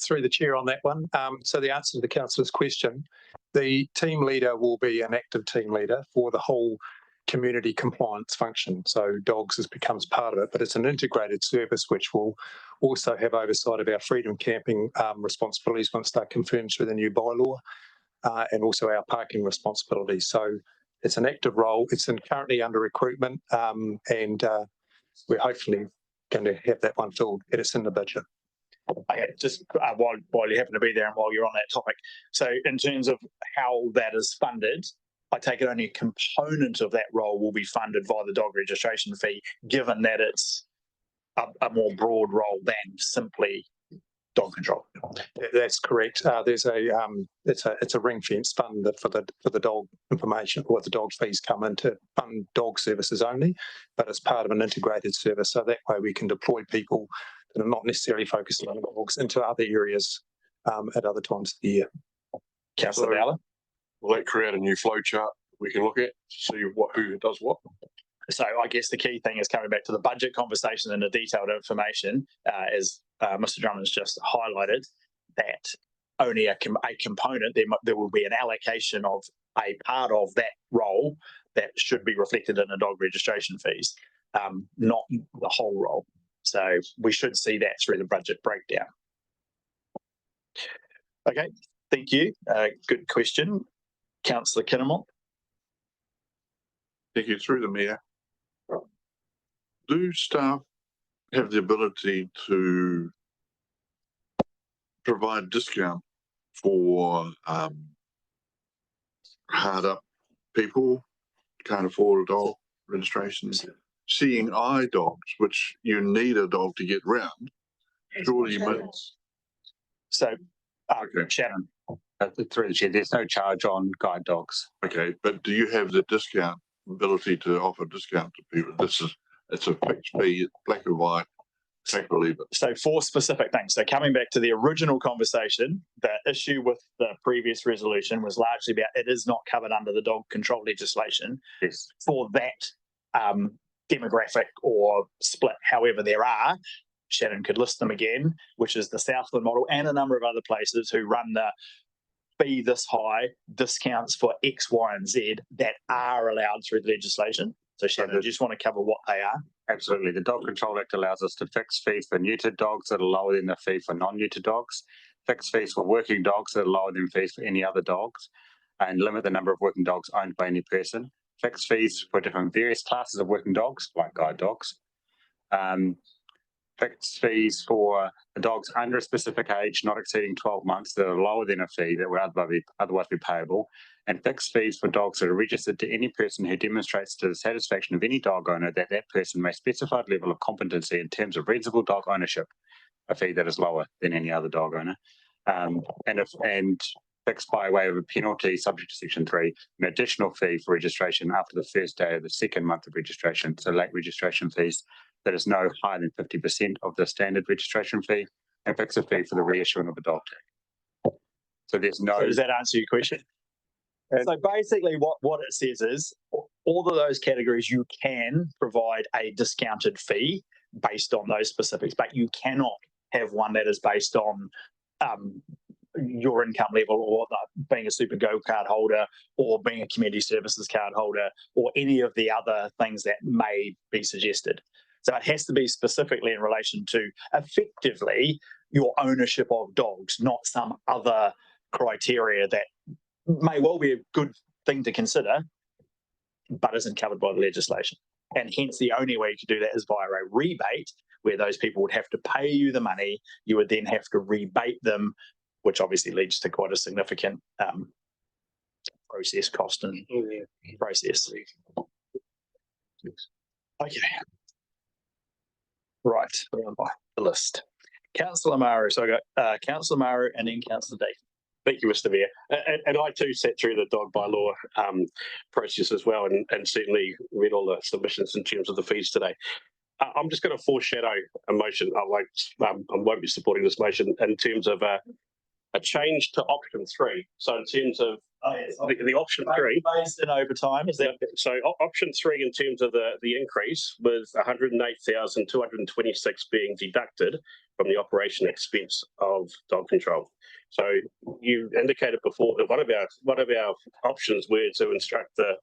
Through the chair on that one. So the answer to the councillor's question, the team leader will be an active team leader for the whole community compliance function. So dogs becomes part of it, but it's an integrated service which will also have oversight of our freedom camping responsibilities once they're confirmed through the new bylaw, and also our parking responsibilities. So it's an active role. It's currently under recruitment, and we're hopefully going to have that one filled, and it's in the budget. Okay, just while you happen to be there and while you're on that topic. So in terms of how that is funded, I take it only a component of that role will be funded via the dog registration fee, given that it's a more broad role than simply dog control. That's correct. There's it's a ring fence fund that for the dog information or the dog fees come into fund dog services only, but it's part of an integrated service. So that way we can deploy people that are not necessarily focused on dogs into other areas at other times of the year. Councillor Bowler? Will that create a new flow chart we can look at to see who does what? So I guess the key thing is coming back to the budget conversation and the detailed information, as Mr. Drummond's just highlighted, that only a component, there will be an allocation of a part of that role that should be reflected in the dog registration fees, not the whole role. So we should see that through the budget breakdown. Okay, thank you. Good question. Councillor Kinnemont. Thank you. Through the Mayor. Do staff have the ability to provide discount for hard up people can't afford a dog registration? Seeing eye dogs, which you need a dog to get round, surely you must. So, Shannon. Through the chair, there's no charge on guide dogs. Okay, but do you have the discount ability to offer discount to people? It's a fixed fee, black and white. Take or leave it. So 4 specific things. So coming back to the original conversation, the issue with the previous resolution was largely about it is not covered under the dog control legislation. Yes. For that demographic or split. However, there are, Shannon could list them again, which is the Southland model and a number of other places who run the fee this high, discounts for X, Y, and Z that are allowed through the legislation. So Shannon, do you just want to cover what they are? Absolutely. The Dog Control Act allows us to fix fees for neutered dogs that are lower than the fee for non-neutered dogs, fix fees for working dogs that are lower than fees for any other dogs, and limit the number of working dogs owned by any person, fix fees for different various classes of working dogs, like guide dogs, fixed fees for the dogs under a specific age, not exceeding 12 months, that are lower than a fee that would otherwise be payable, and fixed fees for dogs that are registered to any person who demonstrates to the satisfaction of any dog owner that that person may specified level of competency in terms of reasonable dog ownership, a fee that is lower than any other dog owner, and fixed by way of a penalty subject to Section 3, an additional fee for registration after the first day of the second month of registration, so late registration fees that is no higher than 50% of the standard registration fee, and fix a fee for the reissuing of a dog tag. So there's no. So does that answer your question? So basically what it says is all of those categories you can provide a discounted fee based on those specifics, but you cannot have one that is based on your income level or being a super go card holder or being a community services card holder or any of the other things that may be suggested. So it has to be specifically in relation to effectively your ownership of dogs, not some other criteria that may well be a good thing to consider, but isn't covered by the legislation. And hence the only way you could do that is via a rebate, where those people would have to pay you the money. You would then have to rebate them, which obviously leads to quite a significant process cost and process. Okay. Right, we're on the list. Councillor Maru. So I got Councillor Maru and then Councillor Dayton. Thank you, Mr. Mayor. And I too sat through the dog bylaw process as well, and certainly read all the submissions in terms of the fees today. I'm just going to foreshadow a motion. I won't be supporting this motion in terms of a change to option 3. So in terms of the option 3 based in overtime, is that so? Option 3 in terms of the increase with 108,226 being deducted from the operation expense of dog control. So you indicated before that one of our options were to instruct the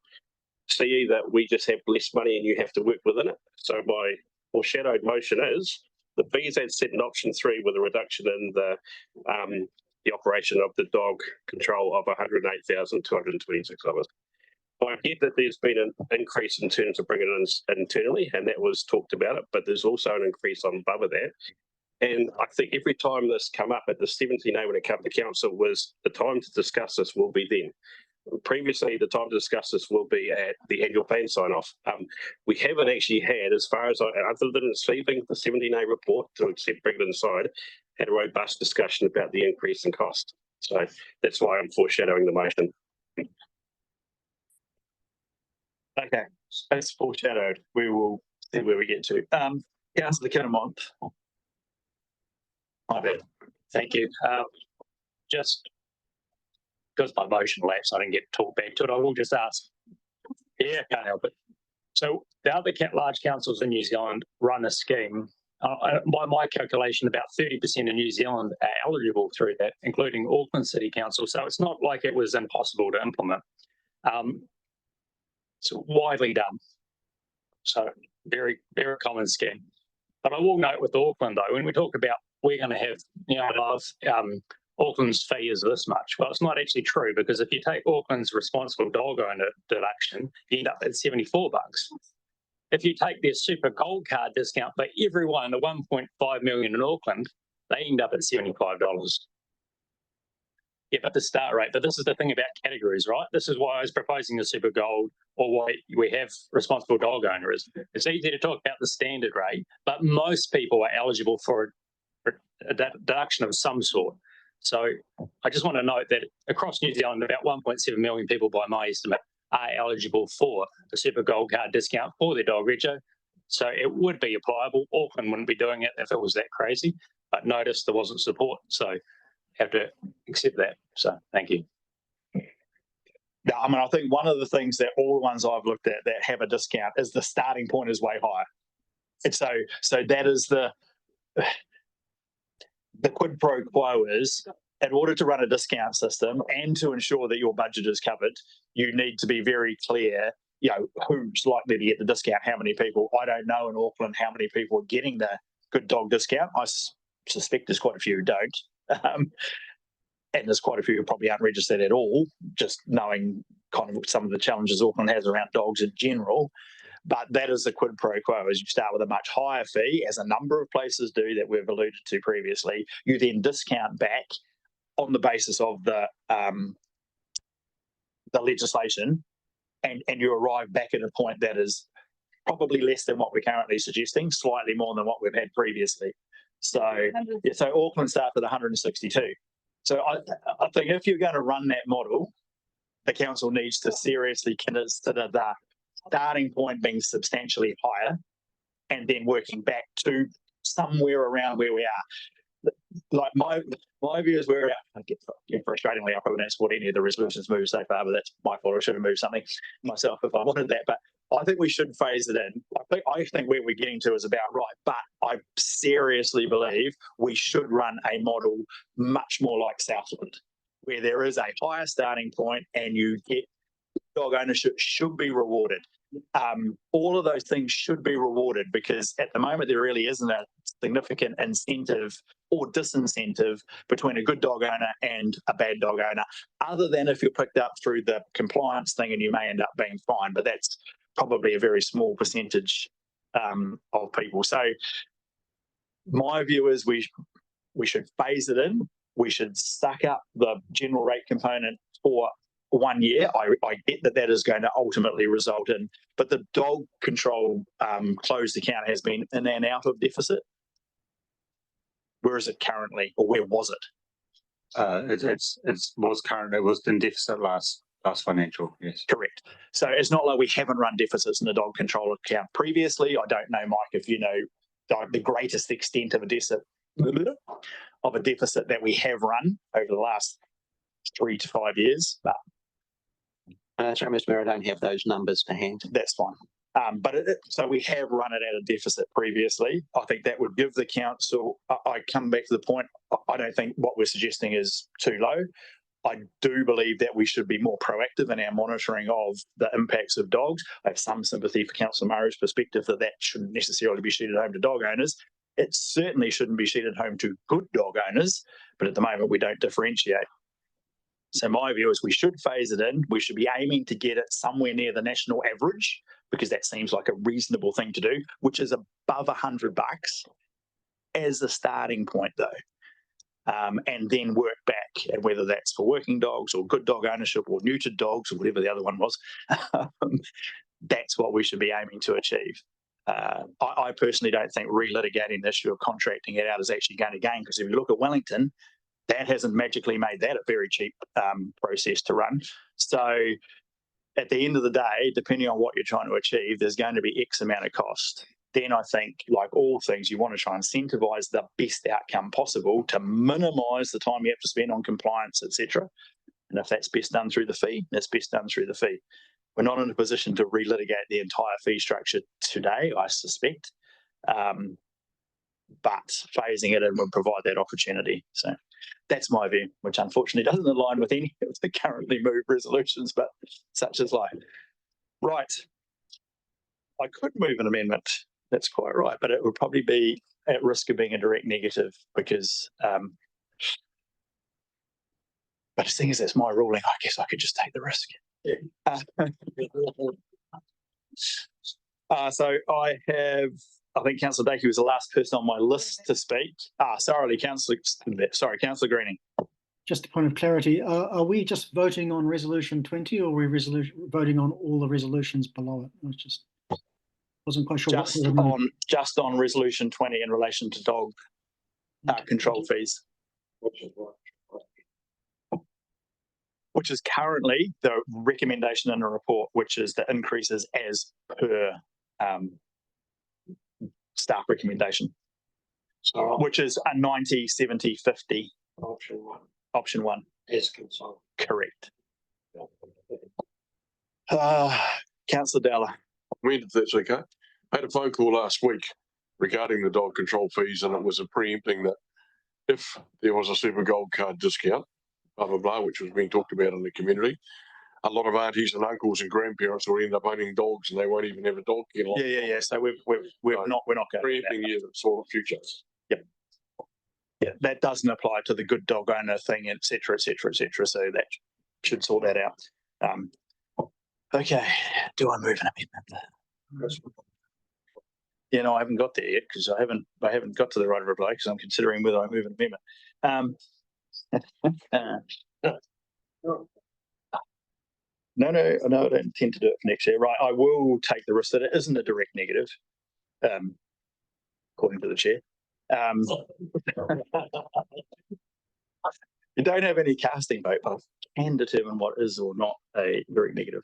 CE that we just have less money and you have to work within it. So my foreshadowed motion is the fees as set in option 3 with a reduction in the operation of the dog control of 108,226 dollars. I get that there's been an increase in terms of bringing it in internally, and that was talked about it, but there's also an increase on above of that. And I think every time this come up at the 17A when it came to council was the time to discuss this will be then. Previously, the time to discuss this will be at the annual plan sign off. We haven't actually had, as far as other than receiving the 17A report to accept, bring it inside, had a robust discussion about the increase in cost. So that's why I'm foreshadowing the motion. Okay, as foreshadowed, we will see where we get to. Councillor Kinnemont. My bad. Thank you. Just because my motion lapsed, I didn't get to talk back to it. I will just ask. Yeah, can't help it. So the other large councils in New Zealand run a scheme. By my calculation, about 30% of New Zealand are eligible through that, including Auckland City Council. So it's not like it was impossible to implement. It's widely done. So very, very common scheme. But I will note with Auckland, though, when we talk about we're going to have, Auckland's fee is this much. Well, it's not actually true, because if you take Auckland's responsible dog owner deduction, you end up at $74. If you take their super gold card discount for everyone, the 1.5 million in Auckland, they end up at $75. Yeah, but the start rate, but this is the thing about categories, right? This is why I was proposing the super gold, or why we have responsible dog owners. It's easy to talk about the standard rate, but most people are eligible for a deduction of some sort. So I just want to note that across New Zealand, about 1.7 million people, by my estimate, are eligible for a super gold card discount for their dog rego. So it would be applicable. Auckland wouldn't be doing it if it was that crazy, but notice there wasn't support. So have to accept that. So thank you. Yeah, I mean, I think one of the things that all the ones I've looked at that have a discount is the starting point is way higher. And so that is the quid pro quo is, in order to run a discount system and to ensure that your budget is covered, you need to be very clear, who's likely to get the discount, how many people. I don't know in Auckland how many people are getting the good dog discount. I suspect there's quite a few who don't. And there's quite a few who probably aren't registered at all, just knowing kind of some of the challenges Auckland has around dogs in general. But that is the quid pro quo, is you start with a much higher fee, as a number of places do that we've alluded to previously. You then discount back on the basis of the legislation, and you arrive back at a point that is probably less than what we're currently suggesting, slightly more than what we've had previously. So Auckland starts at 162. So I think if you're going to run that model, the council needs to seriously consider the starting point being substantially higher, and then working back to somewhere around where we are. Like my view is I get frustratingly, I probably don't support any of the resolutions moved so far, but that's my fault. I should have moved something myself if I wanted that. But I think we should phase it in. I think where we're getting to is about right, but I seriously believe we should run a model much more like Southland, where there is a higher starting point and you get dog ownership should be rewarded. All of those things should be rewarded, because at the moment there really isn't a significant incentive or disincentive between a good dog owner and a bad dog owner, other than if you're picked up through the compliance thing and you may end up being fined, but that's probably a very small percentage of people. So my view is we should phase it in. We should suck up the general rate component for 1 year. I get that is going to ultimately result in, but the dog control closed account has been in and out of deficit. Where is it currently, or where was it? It was in deficit last financial, yes. Correct. So it's not like we haven't run deficits in the dog control account previously. I don't know, Mike, if you know the greatest extent of a deficit that we have run over the last 3 to 5 years. But sorry, Mr. Mayor, I don't have those numbers to hand. That's fine. So we have run it at a deficit previously. I think that would give the council, I come back to the point, I don't think what we're suggesting is too low. I do believe that we should be more proactive in our monitoring of the impacts of dogs. I have some sympathy for Councillor Murray's perspective that shouldn't necessarily be sheeted home to dog owners. It certainly shouldn't be sheeted home to good dog owners, but at the moment we don't differentiate. So my view is we should phase it in. We should be aiming to get it somewhere near the national average, because that seems like a reasonable thing to do, which is above $100. as a starting point though. And then work back, and whether that's for working dogs or good dog ownership or neutered dogs or whatever the other one was, that's what we should be aiming to achieve. I personally don't think relitigating the issue of contracting it out is actually going to gain, because if you look at Wellington, that hasn't magically made that a very cheap process to run. So at the end of the day, depending on what you're trying to achieve, there's going to be X amount of cost. Then I think, like all things, you want to try and incentivise the best outcome possible to minimise the time you have to spend on compliance, etc. And if that's best done through the fee, that's best done through the fee. We're not in a position to relitigate the entire fee structure today, I suspect, but phasing it in would provide that opportunity. So that's my view, which unfortunately doesn't align with any of the currently moved resolutions, but such is life. Right. I could move an amendment. That's quite right, but it would probably be at risk of being a direct negative, because, but the thing is, that's my ruling. I guess I could just take the risk. So I think Councillor Dakey was the last person on my list to speak. Councillor Greening. Just a point of clarity, are we just voting on resolution 20, or are we voting on all the resolutions below it? I just wasn't quite sure. Just on resolution 20 in relation to dog control fees, which is currently the recommendation in the report, which is the increases as per staff recommendation, which is a 90, 70, 50. Option one. As consultant. Correct. Councillor Dowler. If that's okay. I had a phone call last week regarding the dog control fees, and it was a preempting that if there was a super gold card discount, blah, blah, blah, which was being talked about in the community, a lot of aunties and uncles and grandparents will end up owning dogs and they won't even have a dog kennel. Yeah. So we're not going preempting you for the future. Yep. Yeah, that doesn't apply to the good dog owner thing, etc., etc., etc. So that should sort that out. Okay. Do I move an amendment? I haven't got there yet, because I haven't got to the right of reply, because I'm considering whether I move an amendment. No, I don't intend to do it for next year. Right, I will take the risk that it isn't a direct negative, according to the chair. You don't have any casting vote, but I can determine what is or not a direct negative.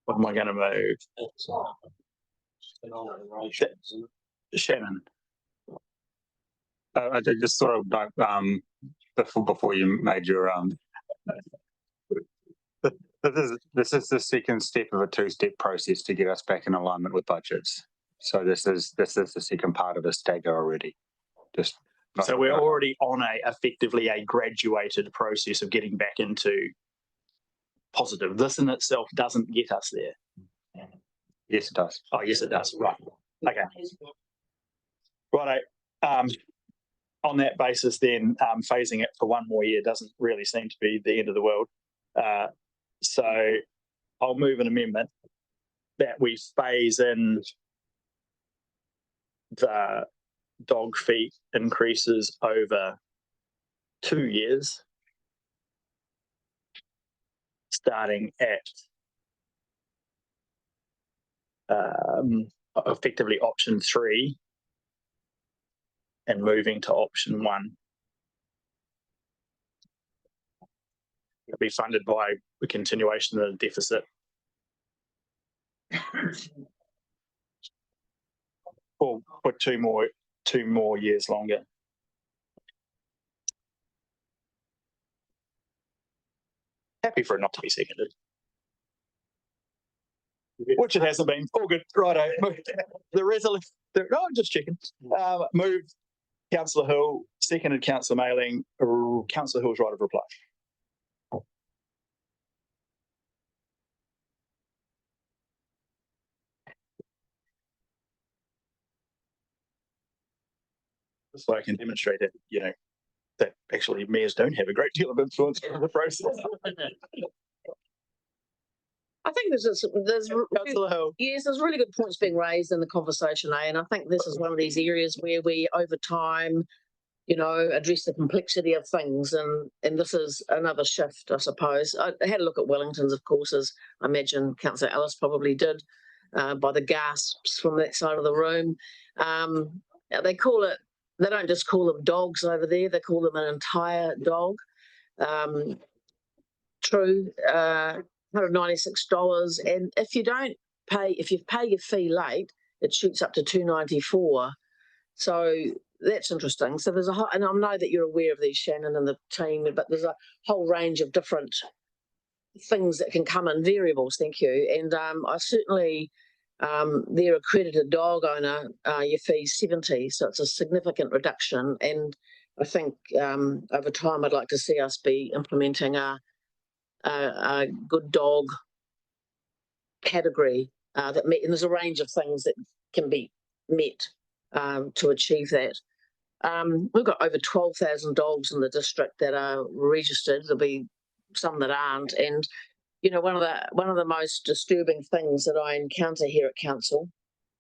What am I going to move? Shannon. I just sort of before you made your this is the second step of a two-step process to get us back in alignment with budgets. So this is the second part of a stagger already. So we're already on effectively a graduated process of getting back into positive. This in itself doesn't get us there. Yes, it does. Oh, yes, it does. Right. Okay. Righto. On that basis, then phasing it for one more year doesn't really seem to be the end of the world. So I'll move an amendment that we phase in the dog fee increases over 2 years, starting at effectively option 3 and moving to option 1. It'll be funded by the continuation of the deficit. Or for two more years longer. Happy for it not to be seconded. Which it hasn't been. All good. Righto. The resolution. No, I'm just checking. Move Councillor Hill, seconded Councillor Mailing. Councillor Hill's right of reply. So I can demonstrate that, that actually mayors don't have a great deal of influence over the process. I think there's yes, there's really good points being raised in the conversation, and I think this is one of these areas where we, over time, address the complexity of things, and this is another shift, I suppose. I had a look at Wellington's, of course, as I imagine Councillor Ellis probably did, by the gasps from that side of the room. They don't just call them dogs over there; they call them an entire dog. True, $196, and if you pay your fee late, it shoots up to $294. So that's interesting. So there's and I know that you're aware of these, Shannon, and the team, but there's a whole range of different things that can come in, variables. Thank you. And I certainly, their accredited dog owner, your fee's $70, so it's a significant reduction. And I think over time, I'd like to see us be implementing a good dog category and there's a range of things that can be met to achieve that. We've got over 12,000 dogs in the district that are registered. There'll be some that aren't, and one of the most disturbing things that I encounter here at council,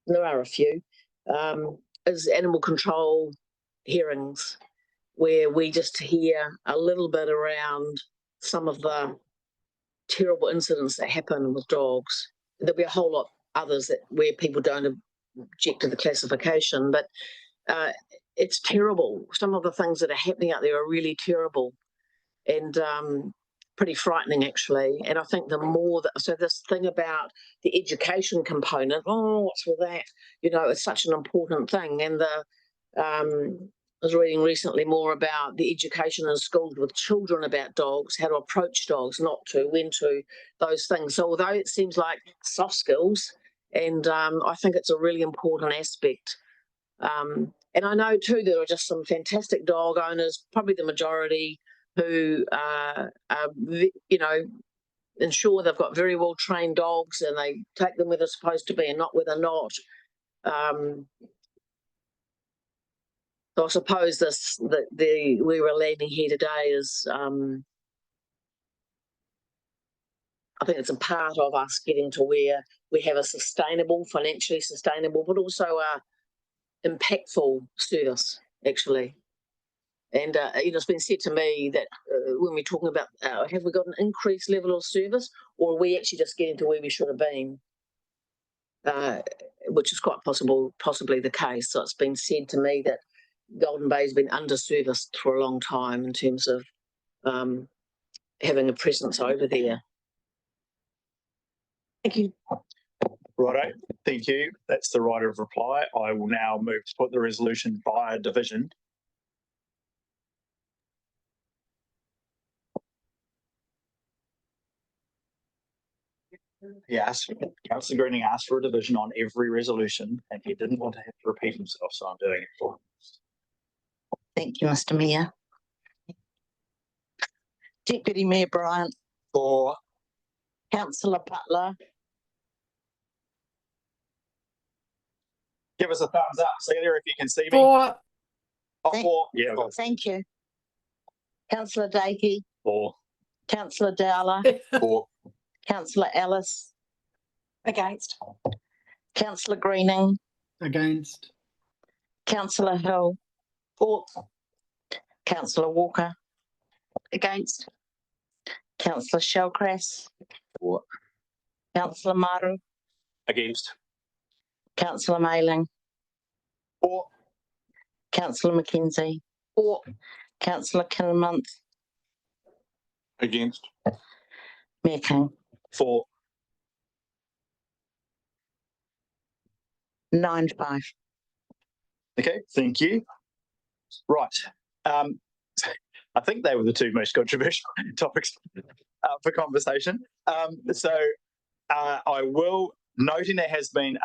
and there are a few, is animal control hearings, where we just hear a little bit around some of the terrible incidents that happen with dogs. There'll be a whole lot others where people don't object to the classification, but it's terrible. Some of the things that are happening out there are really terrible and pretty frightening, actually. And I think the more so this thing about the education component, what's with that? It's such an important thing. And I was reading recently more about the education in schools with children about dogs, how to approach dogs, not to, when to, those things. So although it seems like soft skills, and I think it's a really important aspect. And I know too there are just some fantastic dog owners, probably the majority, who ensure they've got very well trained dogs and they take them where they're supposed to be and not where they're not. So I suppose where we're landing here today is, I think it's a part of us getting to where we have a financially sustainable, but also a impactful service, actually. And it's been said to me that when we're talking about have we got an increased level of service, or are we actually just getting to where we should have been, which is quite possibly the case. So it's been said to me that Golden Bay has been under-serviced for a long time in terms of having a presence over there. Thank you. Righto, thank you. That's the right of reply. I will now move to put the resolution via division. Yes, Councillor Greening asked for a division on every resolution and he didn't want to have to repeat himself, so I'm doing it for him. Thank you, Mr. Mayor. Deputy Mayor Bryant. For. Councillor Butler. Give us a thumbs up, Celia, if you can see me. For. Yeah. Thank you. Councillor Dakey. For. Councillor Dowler. For. Councillor Ellis. Against. Councillor Greening. Against. Councillor Hill. For. Councillor Walker. Against. Councillor Shellcrass. For. Councillor Maru. Against. Councillor Mayling. For. Councillor McKenzie. For. Councillor Kinmonth. Against. Mayor King. For. 9-5. Okay, thank you. Right. I think they were the two most controversial topics for conversation. So I will, noting there has been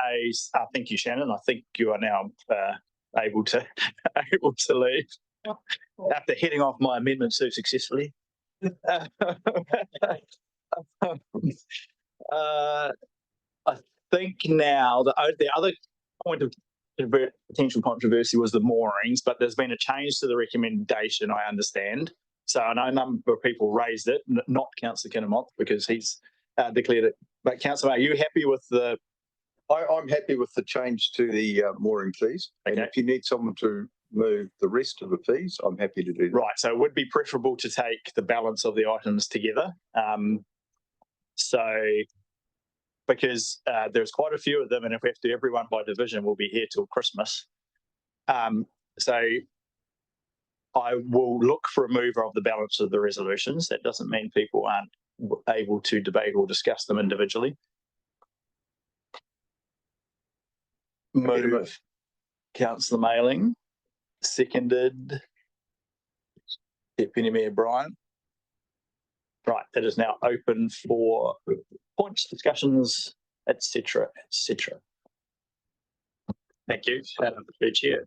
thank you, Shannon. I think you are now able to leave after heading off my amendment so successfully. I think now the other point of potential controversy was the moorings, but there's been a change to the recommendation, I understand. So I know a number of people raised it, not Councillor Kinnamonth, because he's declared it But councillor, are you happy with the, I'm happy with the change to the mooring fees. And Okay. if you need someone to move the rest of the fees, I'm happy to do that. right, so it would be preferable to take the balance of the items together. So, because there's quite a few of them, and if we have to do everyone by division, we'll be here till Christmas. So I will look for a mover of the balance of the resolutions. That doesn't mean people aren't able to debate or discuss them individually. Move. Councillor Mailing, seconded Deputy Mayor Bryant. Right, it is now open for points, discussions, etc., etc. Thank you, Chair.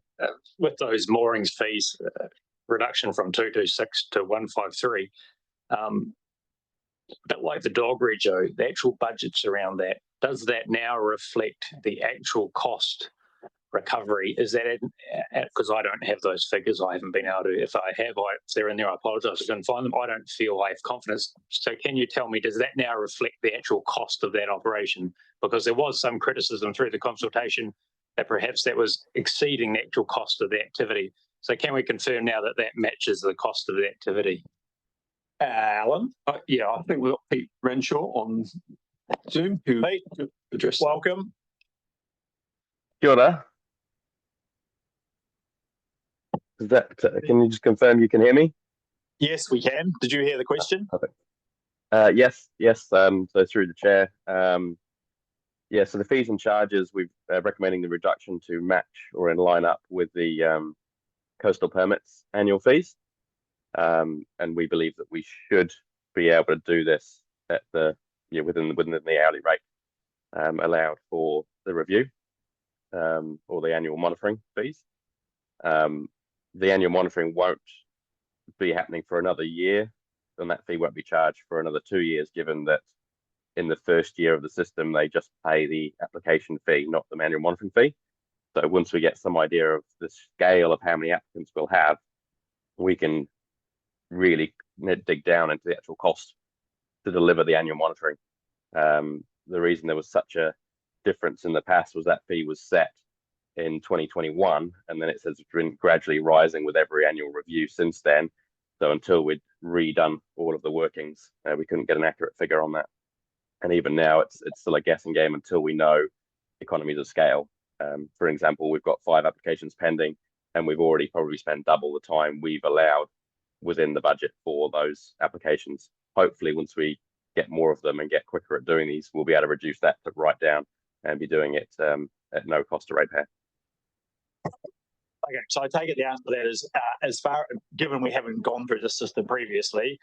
With those moorings fees, reduction from 226 to 153, but like the dog rego, the actual budgets around that, does that now reflect the actual cost recovery? Is that because I don't have those figures, I haven't been able to. If I have, if they're in there, I apologise, I couldn't find them. I don't feel I have confidence. So can you tell me, does that now reflect the actual cost of that operation? Because there was some criticism through the consultation that perhaps that was exceeding the actual cost of the activity. So can we confirm now that that matches the cost of the activity? Alan? Yeah, I think we've got Pete Renshaw on Zoom who Pete, address. welcome. Kia ora. Is that, can you just confirm you can hear me? Yes, we can. Did you hear the question? Perfect. Yes. So through the chair. Yeah, so the fees and charges, we're recommending the reduction to match or in line up with the coastal permits annual fees. And we believe that we should be able to do this at the within the hourly rate allowed for the review or the annual monitoring fees. The annual monitoring won't be happening for another year, and that fee won't be charged for another 2 years, given that in the first year of the system, they just pay the application fee, not the manual monitoring fee. So once we get some idea of the scale of how many applicants we'll have, we can really dig down into the actual cost to deliver the annual monitoring. The reason there was such a difference in the past was that fee was set in 2021, and then it says it's been gradually rising with every annual review since then. So until we'd redone all of the workings, we couldn't get an accurate figure on that. And even now, it's still a guessing game until we know economies of scale. For example, we've got 5 applications pending, and we've already probably spent double the time we've allowed within the budget for those applications. Hopefully, once we get more of them and get quicker at doing these, we'll be able to reduce that to right down and be doing it at no cost to ratepayer. Okay, so I take it the answer to that is, given we haven't gone through this system previously,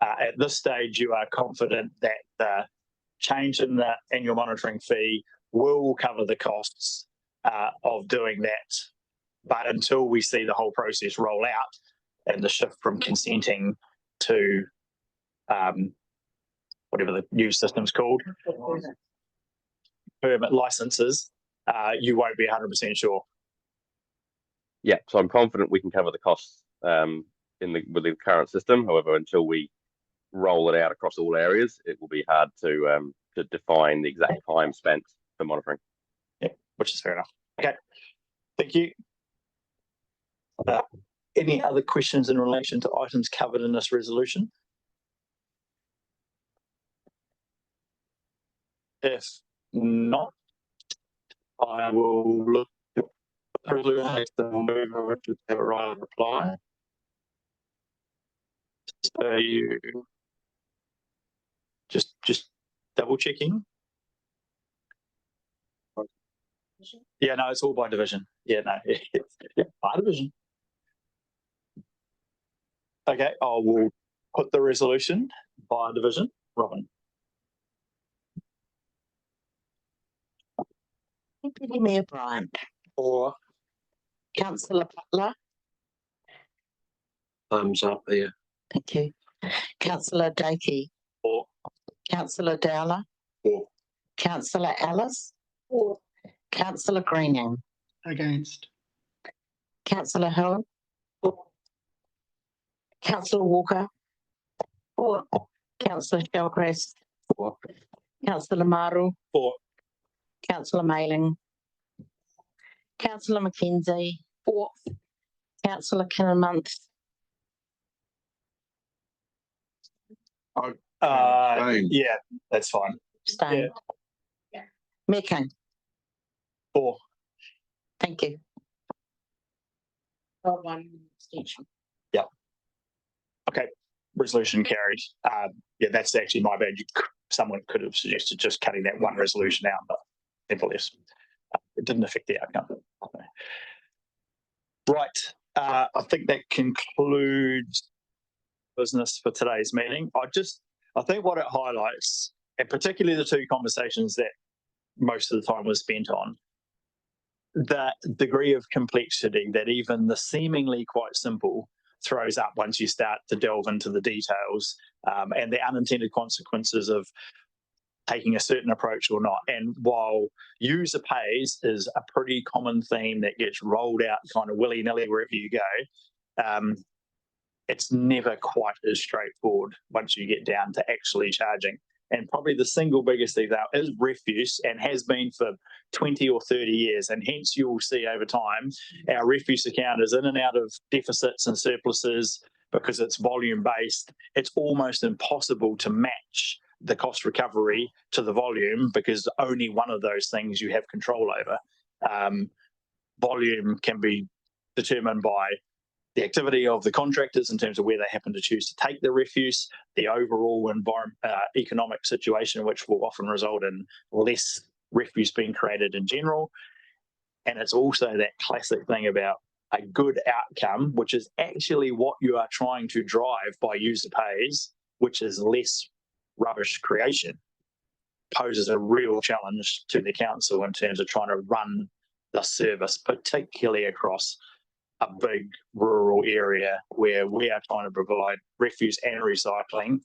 at this stage you are confident that the change in the annual monitoring fee will cover the costs of doing that. But until we see the whole process roll out and the shift from consenting to whatever the new system's called, permit licenses, you won't be 100% sure. Yeah, so I'm confident we can cover the costs with the current system. However, until we roll it out across all areas, it will be hard to define the exact time spent for monitoring. Yeah, which is fair enough. Okay, thank you. Any other questions in relation to items covered in this resolution? If not, I will look at the resolution and move over to have a right of reply. So you just double checking. Yeah, no, it's all by division. Yeah, no, yeah, by division. Okay, I will put the resolution by division. Robin. Deputy Mayor Bryant. Or Councillor Butler. thumbs up there. Thank you. Councillor Dakey. Or Councillor Dowler. Or Councillor Ellis. Or Councillor Greenham. Against. Councillor Hill. Or Councillor Walker. Or Councillor Shellcrest. Or Councillor Maru, For. Councillor Mailing, Councillor Mackenzie, For. Councillor Kinnamonth, Yeah, that's fine. abstain. Mayor King. For. Thank you. One extension. Yep. Okay, resolution carried. Yeah, that's actually my bad. Someone could have suggested just cutting that one resolution out, but nevertheless, it didn't affect the outcome. Right, I think that concludes business for today's meeting. I think what it highlights, and particularly the two conversations that most of the time was spent on, that degree of complexity that even the seemingly quite simple throws up once you start to delve into the details, and the unintended consequences of taking a certain approach or not. And while user pays is a pretty common theme that gets rolled out kind of willy-nilly wherever you go, it's never quite as straightforward once you get down to actually charging. And probably the single biggest thing now is refuse, and has been for 20 or 30 years. And hence you will see over time, our refuse account is in and out of deficits and surpluses because it's volume based. It's almost impossible to match the cost recovery to the volume because only one of those things you have control over. Volume can be determined by the activity of the contractors in terms of where they happen to choose to take the refuse, the overall economic situation, which will often result in less refuse being created in general. And it's also that classic thing about a good outcome, which is actually what you are trying to drive by user pays, which is less rubbish creation, poses a real challenge to the council in terms of trying to run the service, particularly across a big rural area where we are trying to provide refuse and recycling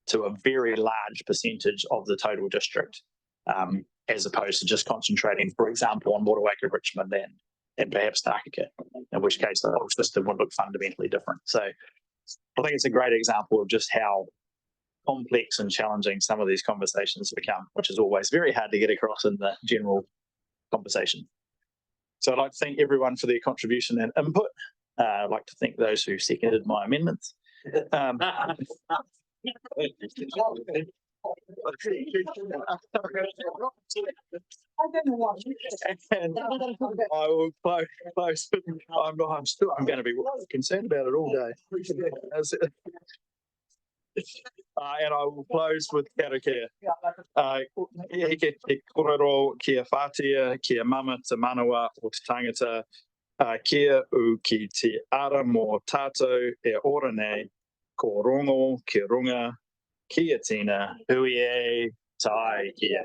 to a very large percentage of the total district, as opposed to just concentrating, for example, on Motueka, Richmond and perhaps Takaka, in which case the whole system would look fundamentally different. So I think it's a great example of just how complex and challenging some of these conversations become, which is always very hard to get across in the general conversation. So I'd like to thank everyone for their contribution and input. I'd like to thank those who seconded my amendments. And I will close. I'm going to be concerned about it all day. And I will close with karakia. He korero kia whātia, kia mama te manawa o te tangata, kia u ki te ara mō tātou e ora nei, ko rongo, ki runga, kia tina, hui e, tai kia.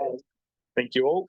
Thank you all.